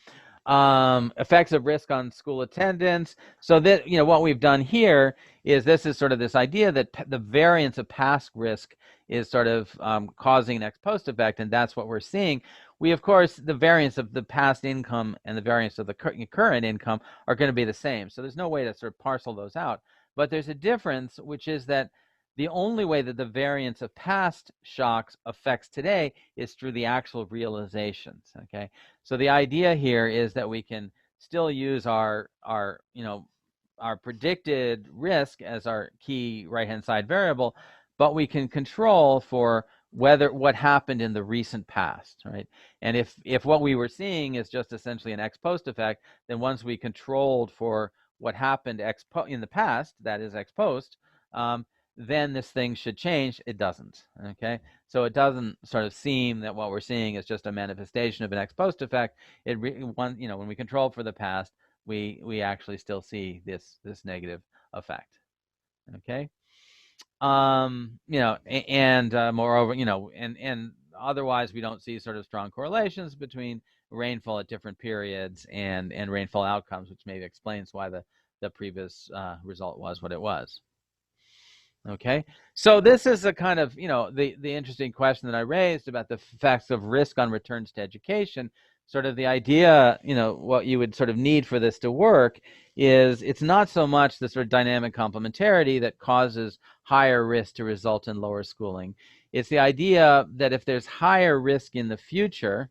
Effects of risk on school attendance. So that, what we've done here is this is sort of this idea that the variance of past risk is sort of causing an ex post effect, and that's what we're seeing. We, of course, the variance of the past income and the variance of the current income are going to be the same. So there's no way to sort of parcel those out. But there's a difference, which is that the only way that the variance of past shocks affects today is through the actual realizations. Okay, so the idea here is that we can still use our predicted risk as our key right-hand side variable, but we can control for what happened in the recent past, right? And if what we were seeing is just essentially an ex post effect, then once we controlled for what happened in the past, that is ex post, then this thing should change. It doesn't. Okay, so it doesn't sort of seem that what we're seeing is just a manifestation of an ex post effect. When we control for the past, we actually still see this negative effect. Okay, moreover, and otherwise we don't see sort of strong correlations between rainfall at different periods and rainfall outcomes, which maybe explains why the previous result was what it was. Okay, so this is a kind of, the interesting question that I raised about the effects of risk on returns to education. Sort of the idea, what you would sort of need for this to work is it's not so much the sort of dynamic complementarity that causes higher risk to result in lower schooling. It's the idea that if there's higher risk in the future,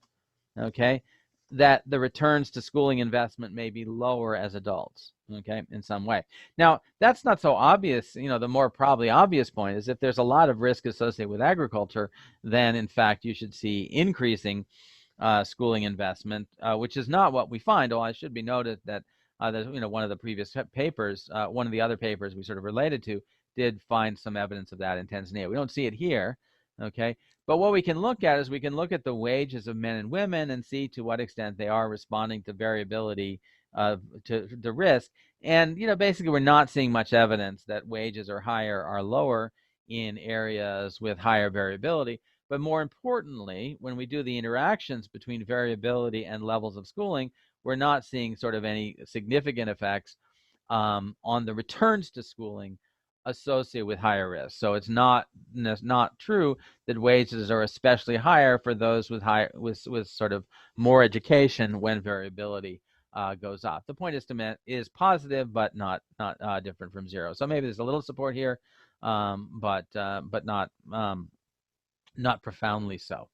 okay, that the returns to schooling investment may be lower as adults, okay, in some way. Now, that's not so obvious. The more probably obvious point is if there's a lot of risk associated with agriculture, then in fact you should see increasing schooling investment, which is not what we find. I should be noted that one of the previous papers, one of the other papers we sort of related to, did find some evidence of that in Tanzania. We don't see it here, okay? But what we can look at is we can look at the wages of men and women and see to what extent they are responding to variability to the risk. And basically we're not seeing much evidence that wages are higher or lower in areas with higher variability. But more importantly, when we do the interactions between variability and levels of schooling, we're not seeing sort of any significant effects on the returns to schooling associated with higher risk. So it's not true that wages are especially higher for those with sort of more education when variability goes up. The point is positive, but not different from zero. So maybe there's a little support here, but not profoundly so.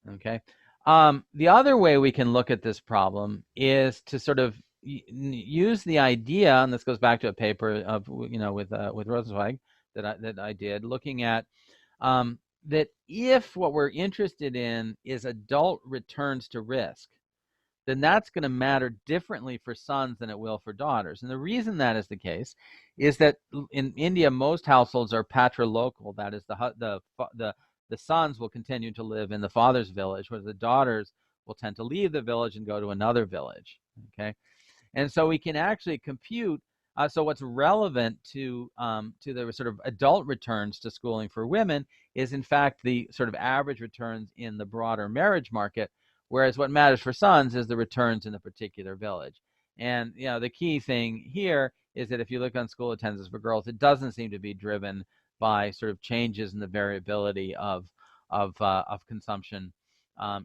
Okay. The other way we can look at this problem is to sort of use the idea, and this goes back to a paper of with Rosenzweig that I did, looking at that if what we're interested in is adult returns to risk, then that's going to matter differently for sons than it will for daughters. And the reason that is the case is that in India, most households are patrilocal. That is, the sons will continue to live in the father's village, whereas the daughters will tend to leave the village and go to another village. Okay, and so we can actually compute. So what's relevant to the sort of adult returns to schooling for women is, in fact, the sort of average returns in the broader marriage market, whereas what matters for sons is the returns in the particular village. And the key thing here is that if you look on school attendance for girls, it doesn't seem to be driven by sort of changes in the variability of consumption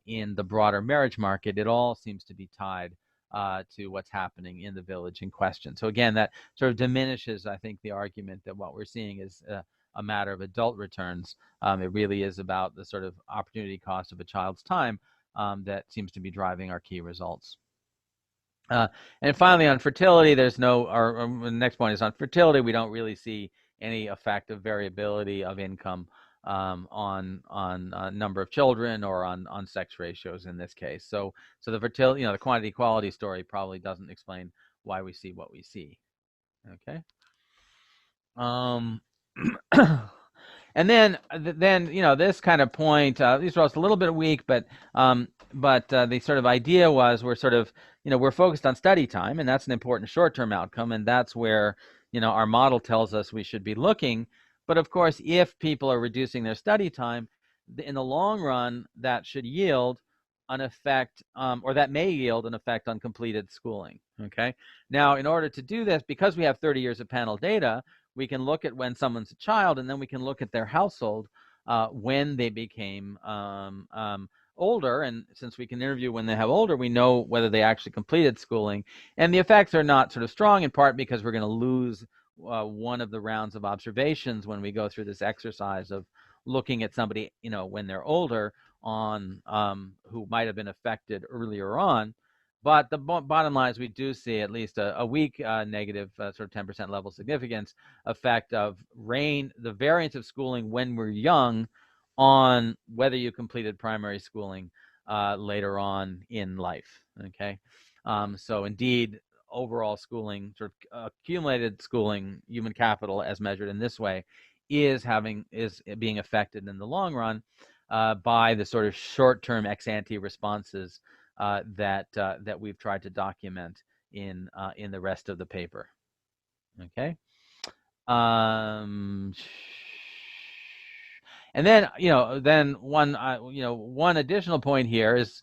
in the broader marriage market. It all seems to be tied to what's happening in the village in question. So again, that sort of diminishes, I think, the argument that what we're seeing is a matter of adult returns. It really is about the sort of opportunity cost of a child's time that seems to be driving our key results. And finally, on fertility, there's no, the next point is on fertility, we don't really see any effect of variability of income number of children or on sex ratios in this case. So the fertility, the quantity equality story probably doesn't explain why we see what we see. Okay. And then this kind of point, these are also a little bit weak, but the sort of idea was we're sort of we're focused on study time, and that's an important short-term outcome, and that's where our model tells us we should be looking. But of course, if people are reducing their study time, in the long run, that should yield an effect, or that may yield an effect on completed schooling. Okay. Now, in order to do this, because we have 30 years of panel data, we can look at when someone's a child, and then we can look at their household when they became older. And since we can interview when they have older, we know whether they actually completed schooling. And the effects are not sort of strong, in part because we're going to lose one of the rounds of observations when we go through this exercise of looking at somebody, when they're older, on who might have been affected earlier on. But the bottom line is we do see at least a weak negative sort of 10% level significance effect of the variance of schooling when we're young on whether you completed primary schooling later on in life. Okay. So indeed, overall schooling, sort of accumulated schooling, human capital as measured in this way, is being affected in the long run by the sort of short-term ex-ante responses that we've tried to document in the rest of the paper. Okay. And then one additional point here is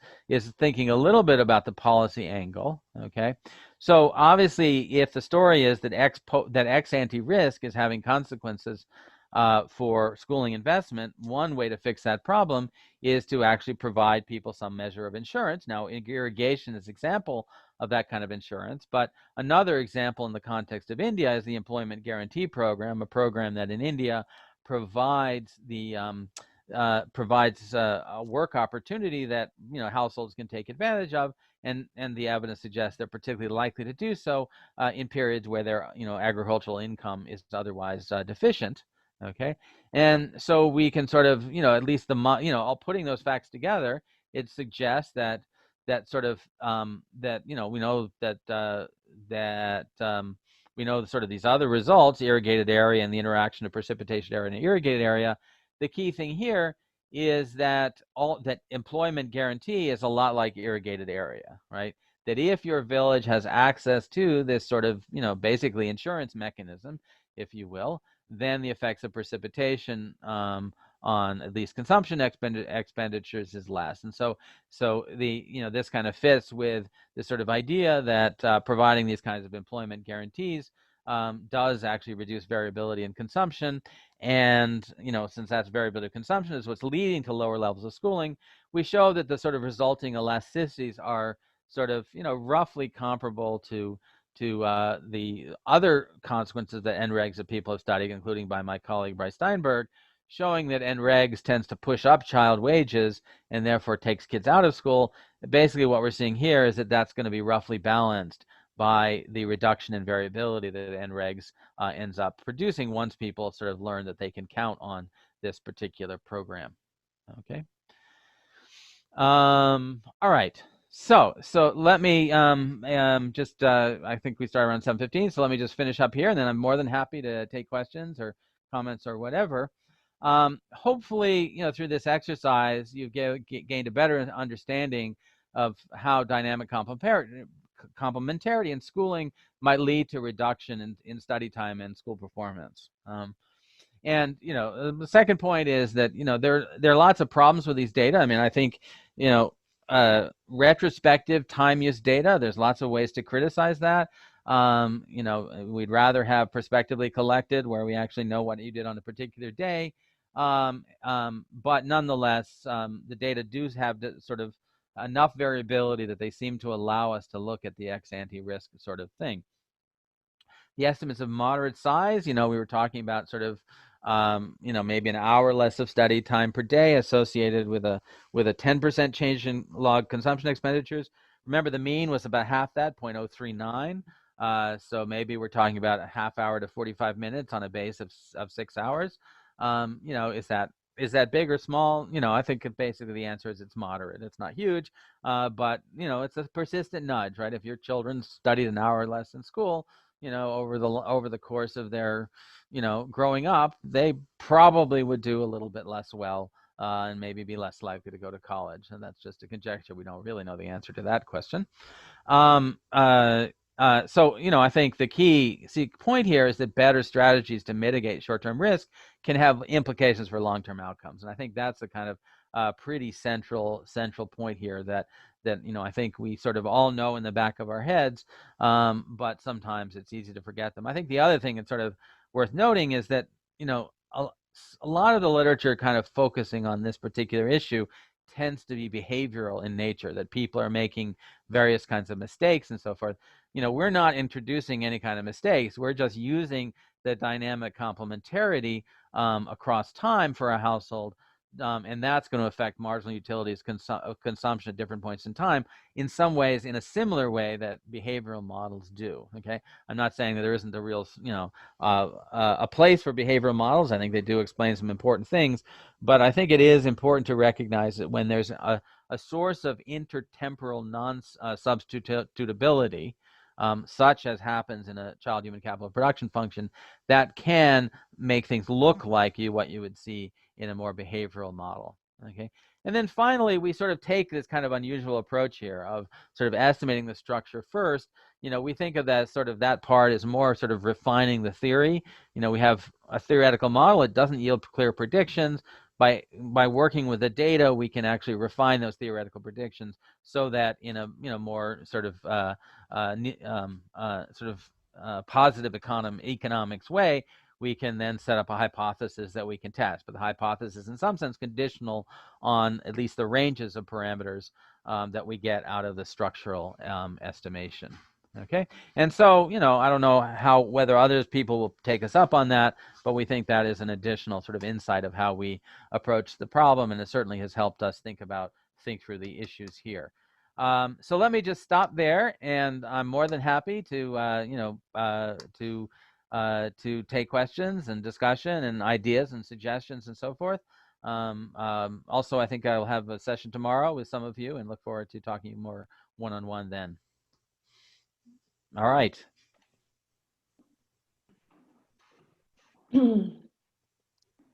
thinking a little bit about the policy angle. Okay. So obviously, if the story is that ex-ante risk is having consequences for schooling investment, one way to fix that problem is to actually provide people some measure of insurance. Now, irrigation is an example of that kind of insurance, but another example in the context of India is the Employment Guarantee Program, a program that in India provides a work opportunity that households can take advantage of, and the evidence suggests they're particularly likely to do so in periods where their agricultural income is otherwise deficient. Okay, and so we can sort of at least all putting those facts together, it suggests that sort of that we know that we know sort of these other results, irrigated area and the interaction of precipitation area and irrigated area. The key thing here is that employment guarantee is a lot like irrigated area, right? That if your village has access to this sort of basically insurance mechanism, if you will, then the effects of precipitation on at least consumption expenditures is less. And so this kind of fits with this sort of idea that providing these kinds of employment guarantees does actually reduce variability in consumption. And since that's variability of consumption is what's leading to lower levels of schooling, we show that the sort of resulting elasticities are sort of roughly comparable to the other consequences that NREGs that people have studied, including by my colleague Bryce Steinberg, showing that NREGs tends to push up child wages and therefore takes kids out of school. Basically, what we're seeing here is that that's going to be roughly balanced by the reduction in variability that NREGs ends up producing once people sort of learn that they can count on this particular program. Okay. All right. So let me just, I think we start around 7:15, so let me just finish up here, and then I'm more than happy to take questions or comments or whatever. Hopefully, through this exercise, you've gained a better understanding of how dynamic complementarity in schooling might lead to reduction in study time and school performance. And the second point is that there are lots of problems with these data. I mean, I think retrospective time use data, there's lots of ways to criticize that. We'd rather have prospectively collected where we actually know what you did on a particular day. But nonetheless, the data do have sort of enough variability that they seem to allow us to look at the ex-ante risk sort of thing. The estimates of moderate size, we were talking about sort of maybe an hour less of study time per day associated with a 10% change in log consumption expenditures. Remember, the mean was about half that, 0.039. So maybe we're talking about a half hour to 45 minutes on a base of 6 hours. Is that is that big or small? You know, I think basically the answer is it's moderate. It's not huge, but, you know, it's a persistent nudge, right? If your children studied an hour less in school, you know, over the course of their, you know, growing up, they probably would do a little bit less well and maybe be less likely to go to college. And that's just a conjecture. We don't really know the answer to that question. So, you know, I think the key point here is that better strategies to mitigate short-term risk can have implications for long-term outcomes. And I think that's a kind of pretty central point here that, you know, I think we sort of all know in the back of our heads, but sometimes it's easy to forget them. I think the other thing that's sort of worth noting is that, you know, a lot of the literature kind of focusing on this particular issue tends to be behavioral in nature, that people are making various kinds of mistakes and so forth. You know, we're not introducing any kind of mistakes. We're just using the dynamic complementarity across time for a household, and that's going to affect marginal utilities consumption at different points in time, in some ways in a similar way that behavioral models do. Okay, I'm not saying that there isn't a real, you know, a place for behavioral models. I think they do explain some important things, but I think it is important to recognize that when there's a source of intertemporal non-substitutability, such as happens in a child human capital production function, that can make things look like what you would see in a more behavioral model. Okay, and then finally, we sort of take this kind of unusual approach here of sort of estimating the structure first. You know, we think of that sort of that part as more sort of refining the theory. You know, we have a theoretical model; it doesn't yield clear predictions. By working with the data, we can actually refine those theoretical predictions so that in a, you know, more sort of positive economics way, we can then set up a hypothesis that we can test. But the hypothesis is in some sense conditional on at least the ranges of parameters that we get out of the structural estimation. Okay, and so, you know, I don't know whether other people will take us up on that, but we think that is an additional sort of insight of how we approach the problem, and it certainly has helped us think through the issues here. So let me just stop there, and I'm more than happy to, you know, to take questions and discussion and ideas and suggestions and so forth. Also, I think I'll have a session tomorrow with some of you and look forward to talking more one-on-one then. All right.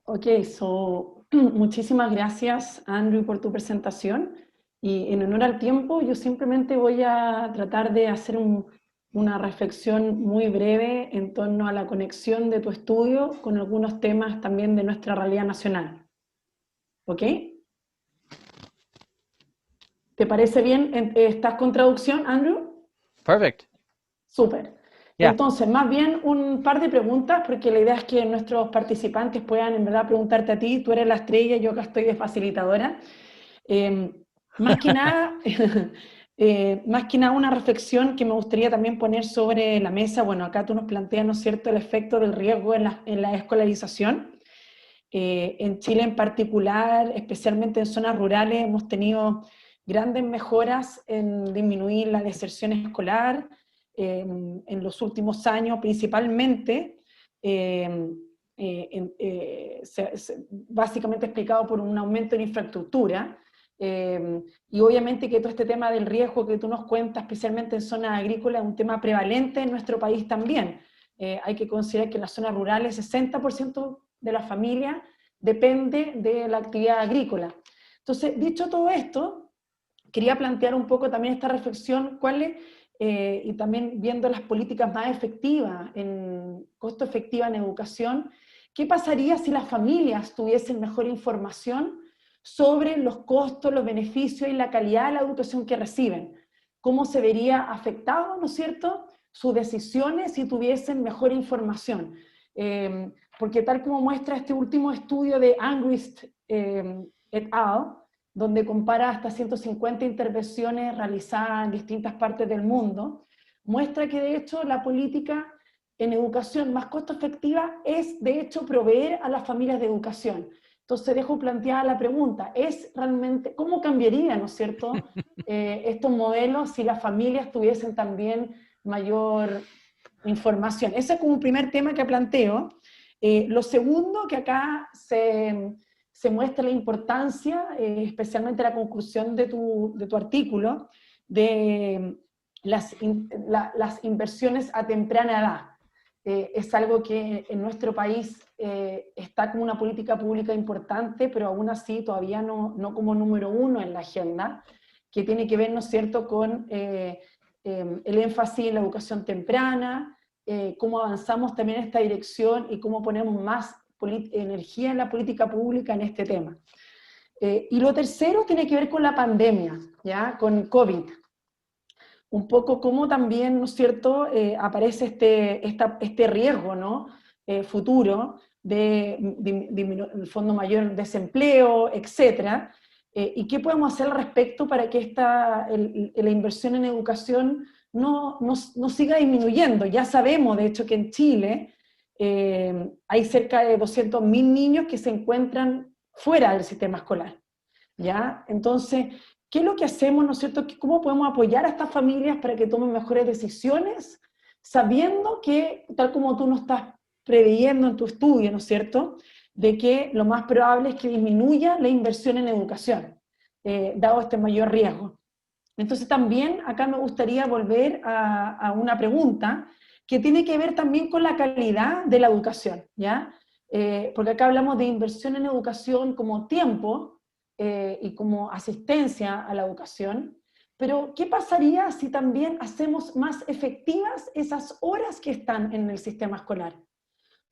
Ok, so muchísimas gracias, Andrew, por tu presentación. Y en honor al tiempo, yo simplemente voy a tratar de hacer una reflexión muy breve en torno a la conexión de tu estudio con algunos temas también de nuestra realidad nacional. ¿Ok? ¿Te parece bien? ¿Estás con traducción, Andrew? Perfect. Súper. Yeah. Entonces, más bien un par de preguntas, porque la idea es que nuestros participantes puedan en verdad preguntarte a ti. Tú eres la estrella, yo acá estoy de facilitadora. Más que nada, una reflexión que me gustaría también poner sobre la mesa. Bueno, acá tú nos planteas, ¿no es cierto?, el efecto del riesgo en la escolarización. En Chile en particular, especialmente en zonas rurales, hemos tenido grandes mejoras en disminuir la deserción escolar en los últimos años, principalmente, básicamente explicado por un aumento en infraestructura, y obviamente que todo este tema del riesgo que tú nos cuentas, especialmente en zonas agrícolas, es un tema prevalente en nuestro país también. Hay que considerar que en las zonas rurales 60% de la familia depende de la actividad agrícola. Entonces, dicho todo esto, quería plantear un poco también esta reflexión, y también viendo las políticas más efectivas, costo efectiva en educación, ¿qué pasaría si las familias tuviesen mejor información sobre los costos, los beneficios y la calidad de la educación que reciben? ¿Cómo se vería afectado, ¿no es cierto?, sus decisiones si tuviesen mejor información? Porque tal como muestra este último estudio de Angrist et al., donde compara hasta 150 intervenciones realizadas en distintas partes del mundo, muestra que de hecho la política en educación más costo efectiva es de hecho proveer a las familias de educación. Entonces dejo planteada la pregunta, ¿es realmente, cómo cambiaría, ¿no es cierto?, estos modelos si las familias tuviesen también mayor información? Ese es como un primer tema que planteo. Lo segundo que acá se se muestra la importancia, especialmente la conclusión de tu artículo, de las inversiones a temprana edad. Es algo que en nuestro país está como una política pública importante, pero aún así todavía no como número uno en la agenda, que tiene que ver, ¿no es cierto?, con el énfasis en la educación temprana, cómo avanzamos también en esta dirección y cómo ponemos más energía en la política pública en este tema. Y lo tercero tiene que ver con la pandemia, ¿ya?, con COVID. Un poco cómo también, ¿no es cierto?, aparece este riesgo, ¿no?, futuro de en el fondo mayor desempleo, etcétera, y qué podemos hacer al respecto para que la inversión en educación no siga disminuyendo. Ya sabemos, de hecho, que en Chile hay cerca de 200.000 niños que se encuentran fuera del sistema escolar, ¿ya? Entonces, ¿qué es lo que hacemos, no es cierto? ¿Cómo podemos apoyar a estas familias para que tomen mejores decisiones, sabiendo que, tal como tú nos estás preveyendo en tu estudio, ¿no es cierto?, de que lo más probable es que disminuya la inversión en educación, dado este mayor riesgo. Entonces también acá me gustaría volver a una pregunta que tiene que ver también con la calidad de la educación, ¿ya? Porque acá hablamos de inversión en educación como tiempo, y como asistencia a la educación, pero ¿qué pasaría si también hacemos más efectivas esas horas que están en el sistema escolar?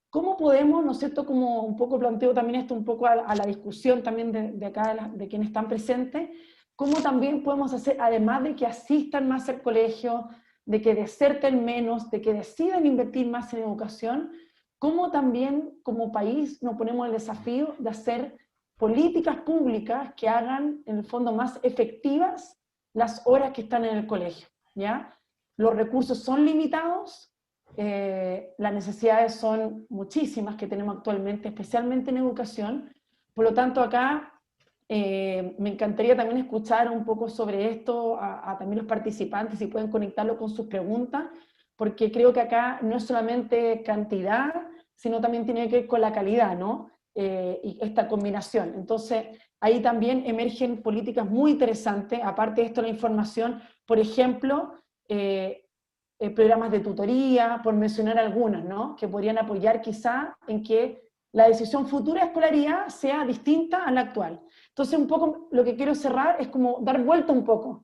¿Cómo podemos, ¿no es cierto?, como un poco planteo también esto un poco a la discusión también de acá, de quienes están presentes, cómo también podemos hacer, además de que asistan más al colegio, de que deserten menos, de que decidan invertir más en educación, cómo también como país nos ponemos el desafío de hacer políticas públicas que hagan, en el fondo, más efectivas las horas que están en el colegio, ¿ya? Los recursos son limitados, las necesidades son muchísimas que tenemos actualmente, especialmente en educación. Por lo tanto, acá me encantaría también escuchar un poco sobre esto a también los participantes, si pueden conectarlo con sus preguntas, porque creo que acá no es solamente cantidad, sino también tiene que ver con la calidad, ¿no? Y esta combinación. Entonces, ahí también emergen políticas muy interesantes, aparte de esto la información, por ejemplo, programas de tutoría, por mencionar algunas, ¿no?, que podrían apoyar quizá en que la decisión futura de escolaridad sea distinta a la actual. Entonces, un poco lo que quiero cerrar es como dar vuelta un poco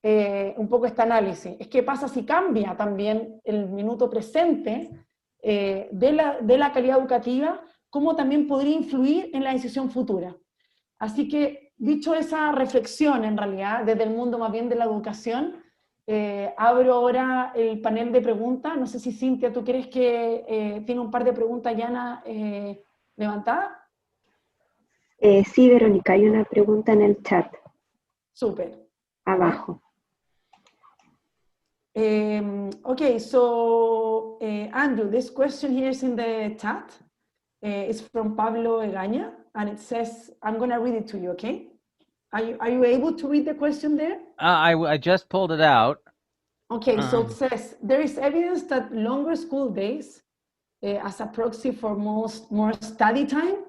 este análisis. Es qué pasa si cambia también el minuto presente de la calidad educativa, cómo también podría influir en la decisión futura. Así que, dicho esa reflexión, en realidad, desde el mundo más bien de la educación, abro ahora el panel de preguntas. No sé si Cintia, ¿tú crees que tiene un par de preguntas ya levantadas? Sí, Verónica, hay una pregunta en el chat. Súper. Abajo. Okay, so Andrew, this question here is in the chat. It's from Pablo Egaña, and it says, I'm going to read it to you, okay? Are you able to read the question there? I just pulled it out. Okay, so it says, there is evidence that longer school days, as a proxy for more study time,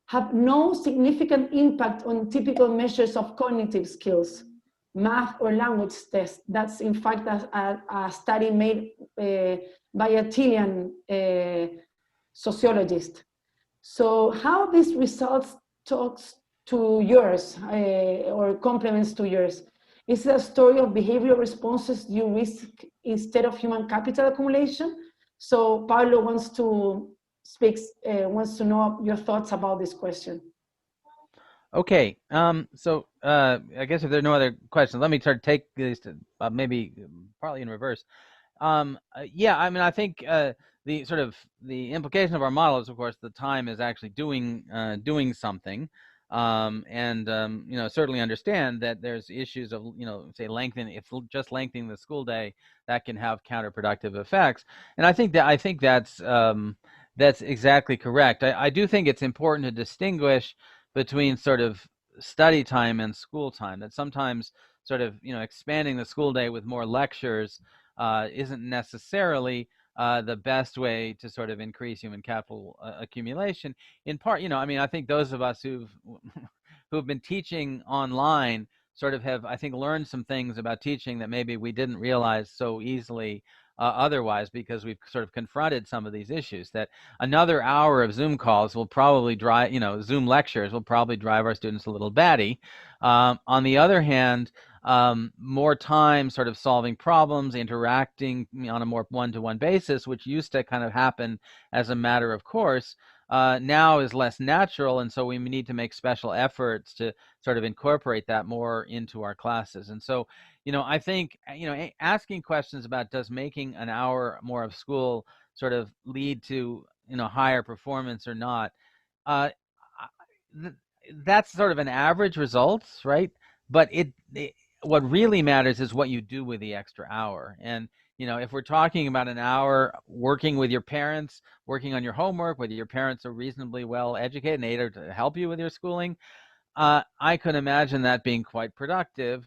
have no significant impact on typical measures of cognitive skills, math or language tests. That's in fact a study made by a Chilean sociologist. So how this results talks to yours or complements to yours? Is it a story of behavioral responses you risk instead of human capital accumulation? So Pablo wants to know your thoughts about this question. Okay, so I guess if there are no other questions, let me try to take these to maybe partly in reverse. Yeah, I mean, I think the sort of the implication of our model is, of course, the time is actually doing something, and you know, certainly understand that there's issues of, you know, say lengthening the school day, that can have counterproductive effects. And I think that's exactly correct. I do think it's important to distinguish between sort of study time and school time, that sometimes sort of, you know, expanding the school day with more lectures isn't necessarily the best way to sort of increase human capital accumulation. In part, I mean, I think those of us who've been teaching online sort of have, I think, learned some things about teaching that maybe we didn't realize so easily otherwise, because we've sort of confronted some of these issues. That another hour of Zoom calls will probably drive, Zoom lectures will probably drive our students a little batty. On the other hand, more time sort of solving problems, interacting on a more one-to-one basis, which used to kind of happen as a matter of course, now is less natural, and so we need to make special efforts to sort of incorporate that more into our classes. And so, I think, asking questions about does making an hour more of school sort of lead to, higher performance or not, that's sort of an average results, right? But what really matters is what you do with the extra hour. And if we're talking about an hour working with your parents, working on your homework, whether your parents are reasonably well educated and able to help you with your schooling, I could imagine that being quite productive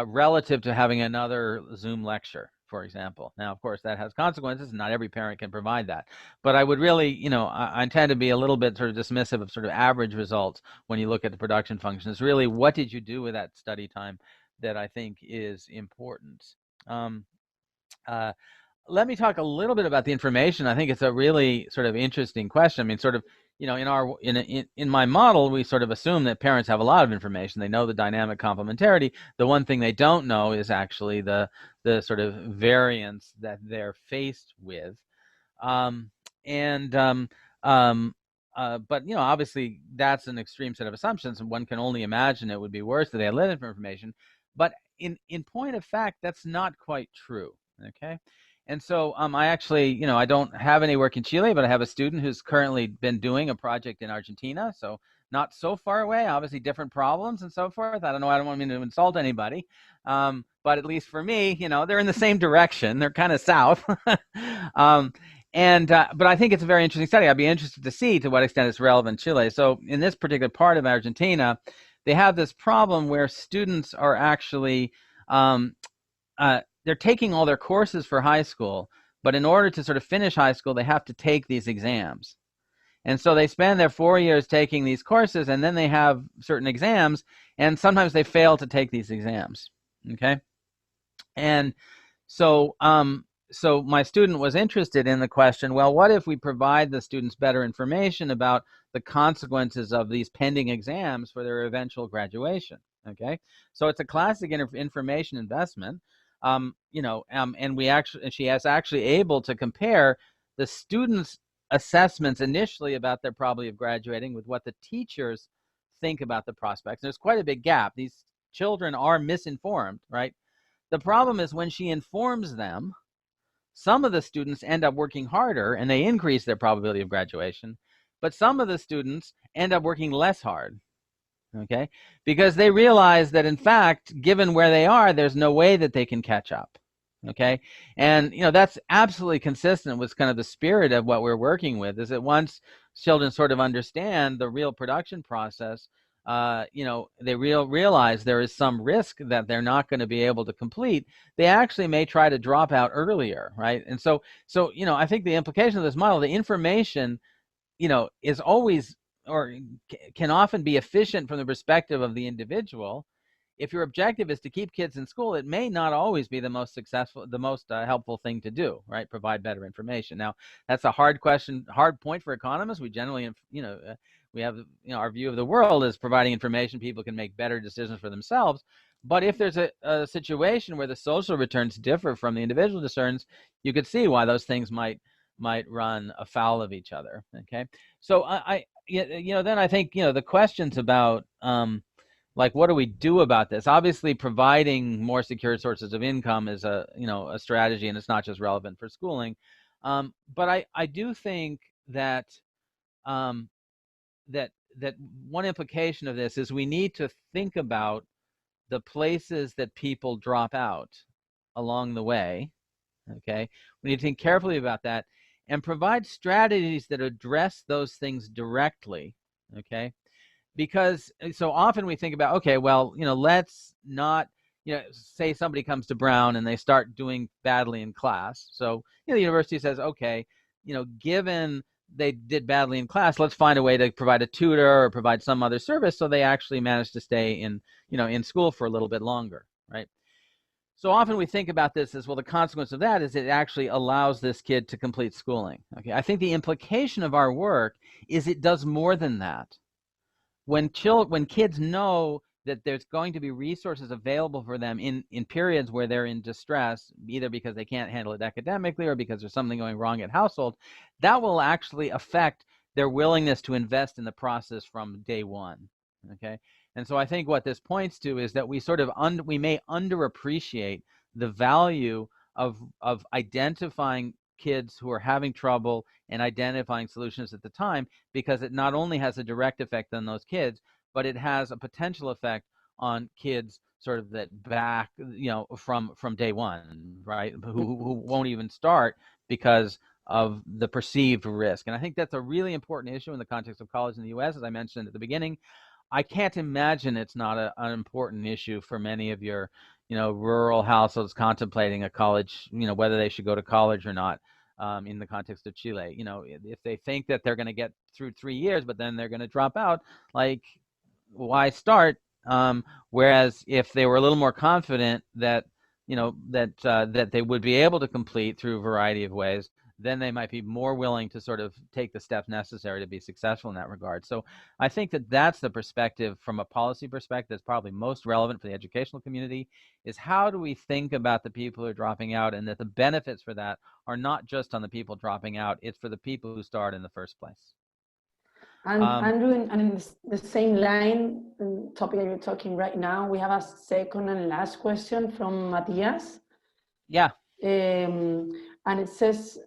relative to having another Zoom lecture, for example. Now, of course, that has consequences. Not every parent can provide that. But I would really, I tend to be a little bit sort of dismissive of sort of average results when you look at the production functions. Really, what did you do with that study time that I think is important. Let me talk a little bit about the information. I think it's a really sort of interesting question. I mean, sort of, in my model, we sort of assume that parents have a lot of information. They know the dynamic complementarity. The one thing they don't know is actually the sort of variance that they're faced with. But obviously that's an extreme set of assumptions, and one can only imagine it would be worse if they had little information. But in point of fact, that's not quite true. Okay. And so I actually, I don't have any work in Chile, but I have a student who's currently been doing a project in Argentina. So not so far away, obviously different problems and so forth. I don't want me to insult anybody. But at least for me, they're in the same direction. They're kind of south. But I think it's a very interesting study. I'd be interested to see to what extent it's relevant in Chile. So in this particular part of Argentina, they have this problem where students are actually, they're taking all their courses for high school, but in order to sort of finish high school, they have to take these exams. And so they spend their 4 years taking these courses, and then they have certain exams, and sometimes they fail to take these exams, okay? And so so my student was interested in the question, well, what if we provide the students better information about the consequences of these pending exams for their eventual graduation, okay? So it's a classic information investment. And she is actually able to compare the students' assessments initially about their probability of graduating with what the teachers think about the prospects. There's quite a big gap. These children are misinformed, right? The problem is when she informs them, some of the students end up working harder and they increase their probability of graduation, but some of the students end up working less hard. Okay, because they realize that in fact, given where they are, there's no way that they can catch up. Okay, and that's absolutely consistent with kind of the spirit of what we're working with, is that once children sort of understand the real production process, they realize there is some risk that they're not going to be able to complete. They actually may try to drop out earlier, right? And so I think the implication of this model, the information, is always, or can often be, efficient from the perspective of the individual. If your objective is to keep kids in school, it may not always be the most successful, the most helpful thing to do, right? Provide better information. Now, that's a hard question, hard point for economists. We generally, we have, our view of the world is providing information people can make better decisions for themselves. But if there's a situation where the social returns differ from the individual returns, you could see why those things might run afoul of each other. Okay, so then I think the questions about like, what do we do about this? Obviously, providing more secure sources of income is a strategy, and it's not just relevant for schooling. But I do think that that one implication of this is we need to think about the places that people drop out along the way. Okay, we need to think carefully about that and provide strategies that address those things directly. Okay, because so often we think about, okay, well, let's not, say somebody comes to Brown and they start doing badly in class. So, the university says, okay, given they did badly in class, let's find a way to provide a tutor or provide some other service so they actually manage to stay in school for a little bit longer, right? So often we think about this as, well, the consequence of that is it actually allows this kid to complete schooling. Okay, I think the implication of our work is it does more than that. When kids know that there's going to be resources available for them in periods where they're in distress, either because they can't handle it academically or because there's something going wrong at household, that will actually affect their willingness to invest in the process from day one. Okay, and so I think what this points to is that we sort of we may underappreciate the value of identifying kids who are having trouble and identifying solutions at the time, because it not only has a direct effect on those kids, but it has a potential effect on kids sort of that back, from day one, right? Who won't even start because of the perceived risk. And I think that's a really important issue in the context of college in the US, as I mentioned at the beginning. I can't imagine it's not an important issue for many of your, rural households contemplating a college, whether they should go to college or not. In the context of Chile, if they think that they're going to get through 3 years, but then they're going to drop out, like, why start? Whereas if they were a little more confident that, that they would be able to complete through a variety of ways, then they might be more willing to sort of take the steps necessary to be successful in that regard. So I think that that's the perspective from a policy perspective that's probably most relevant for the educational community, is how do we think about the people who are dropping out, and that the benefits for that are not just on the people dropping out, it's for the people who start in the first place. And Andrew, and in the same line, the topic that you're talking right now, we have a second and last question from Matthias. Yeah. And it says,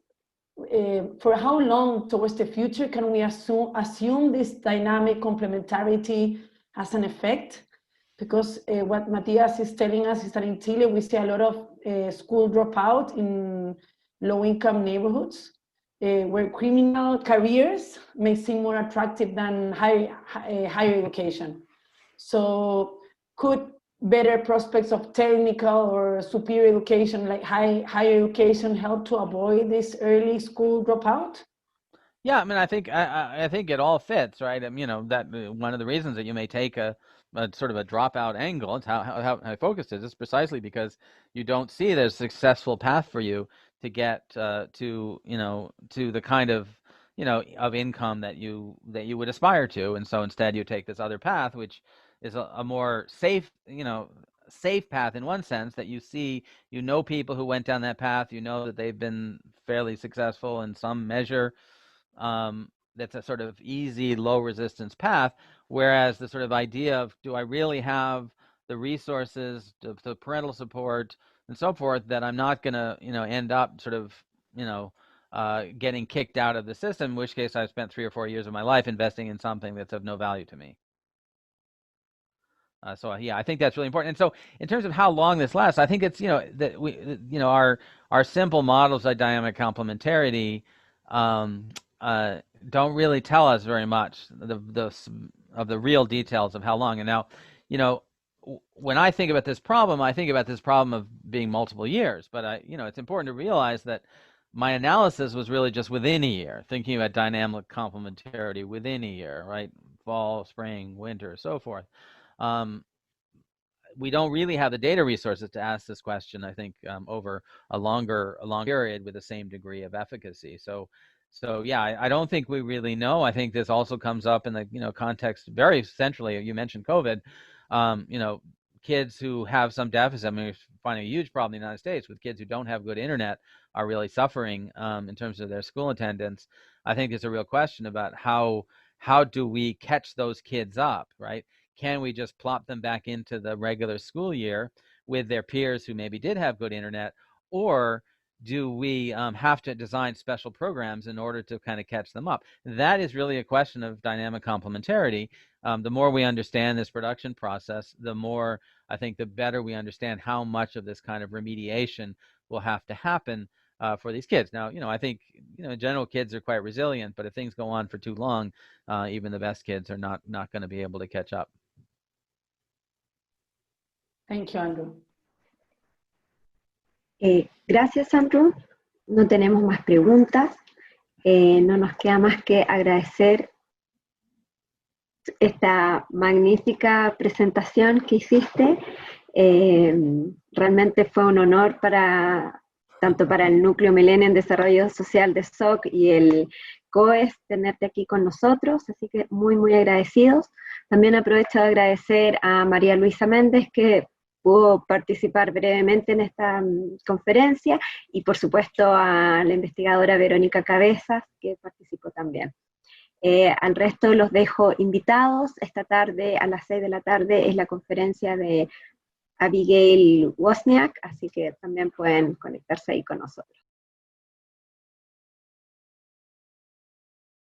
for how long towards the future can we assume this dynamic complementarity has an effect? Because what Matthias is telling us is that in Chile, we see a lot of school dropout in low-income neighborhoods, where criminal careers may seem more attractive than higher education. So could better prospects of technical or superior education, like higher education, help to avoid this early school dropout? Yeah, I mean, I think it all fits, right? That one of the reasons that you may take a sort of a dropout angle, it's how I focused it, is precisely because you don't see there's a successful path for you to get to the kind of of income that you would aspire to, and so instead you take this other path, which is a more safe safe path in one sense, that you see people who went down that path, that they've been fairly successful in some measure. That's a sort of easy, low resistance path. Whereas the sort of idea of, do I really have the resources, the parental support and so forth, that I'm not going to, end up sort of, getting kicked out of the system, in which case I've spent 3 or 4 years of my life investing in something that's of no value to me. So yeah, I think that's really important. And so in terms of how long this lasts, I think it's, that we, our simple models of dynamic complementarity, don't really tell us very much of the real details of how long. And now, when I think about this problem, I think about this problem of being multiple years. But it's important to realize that my analysis was really just within a year, thinking about dynamic complementarity within a year, right? Fall, spring, winter, so forth. We don't really have the data resources to ask this question, I think, over a long period with the same degree of efficacy. So yeah, I don't think we really know. I think this also comes up in the context very centrally. You mentioned COVID. Kids who have some deficit. I mean, we're finding a huge problem in the United States with kids who don't have good internet are really suffering in terms of their school attendance. I think it's a real question about how do we catch those kids up, right? Can we just plop them back into the regular school year with their peers who maybe did have good internet, or do we have to design special programs in order to kind of catch them up? That is really a question of dynamic complementarity. The more we understand this production process, the more, I think, the better we understand how much of this kind of remediation will have to happen for these kids. Now, I think, in general, kids are quite resilient, but if things go on for too long, even the best kids are not going to be able to catch up. Thank you, Andrew. Gracias, Andrew. No tenemos más preguntas. No nos queda más que agradecer esta magnífica presentación que hiciste. Realmente fue un honor tanto para el Núcleo Milenio en Desarrollo Social de DESOC y el COES tenerte aquí con nosotros, así que muy, muy agradecidos. También aprovecho de agradecer a María Luisa Méndez, que pudo participar brevemente en esta conferencia, y por supuesto a la investigadora Verónica Cabezas, que participó también. Al resto los dejo invitados. Esta tarde a las 6 de la tarde es la conferencia de Abigail Wozniak, así que también pueden conectarse ahí con nosotros.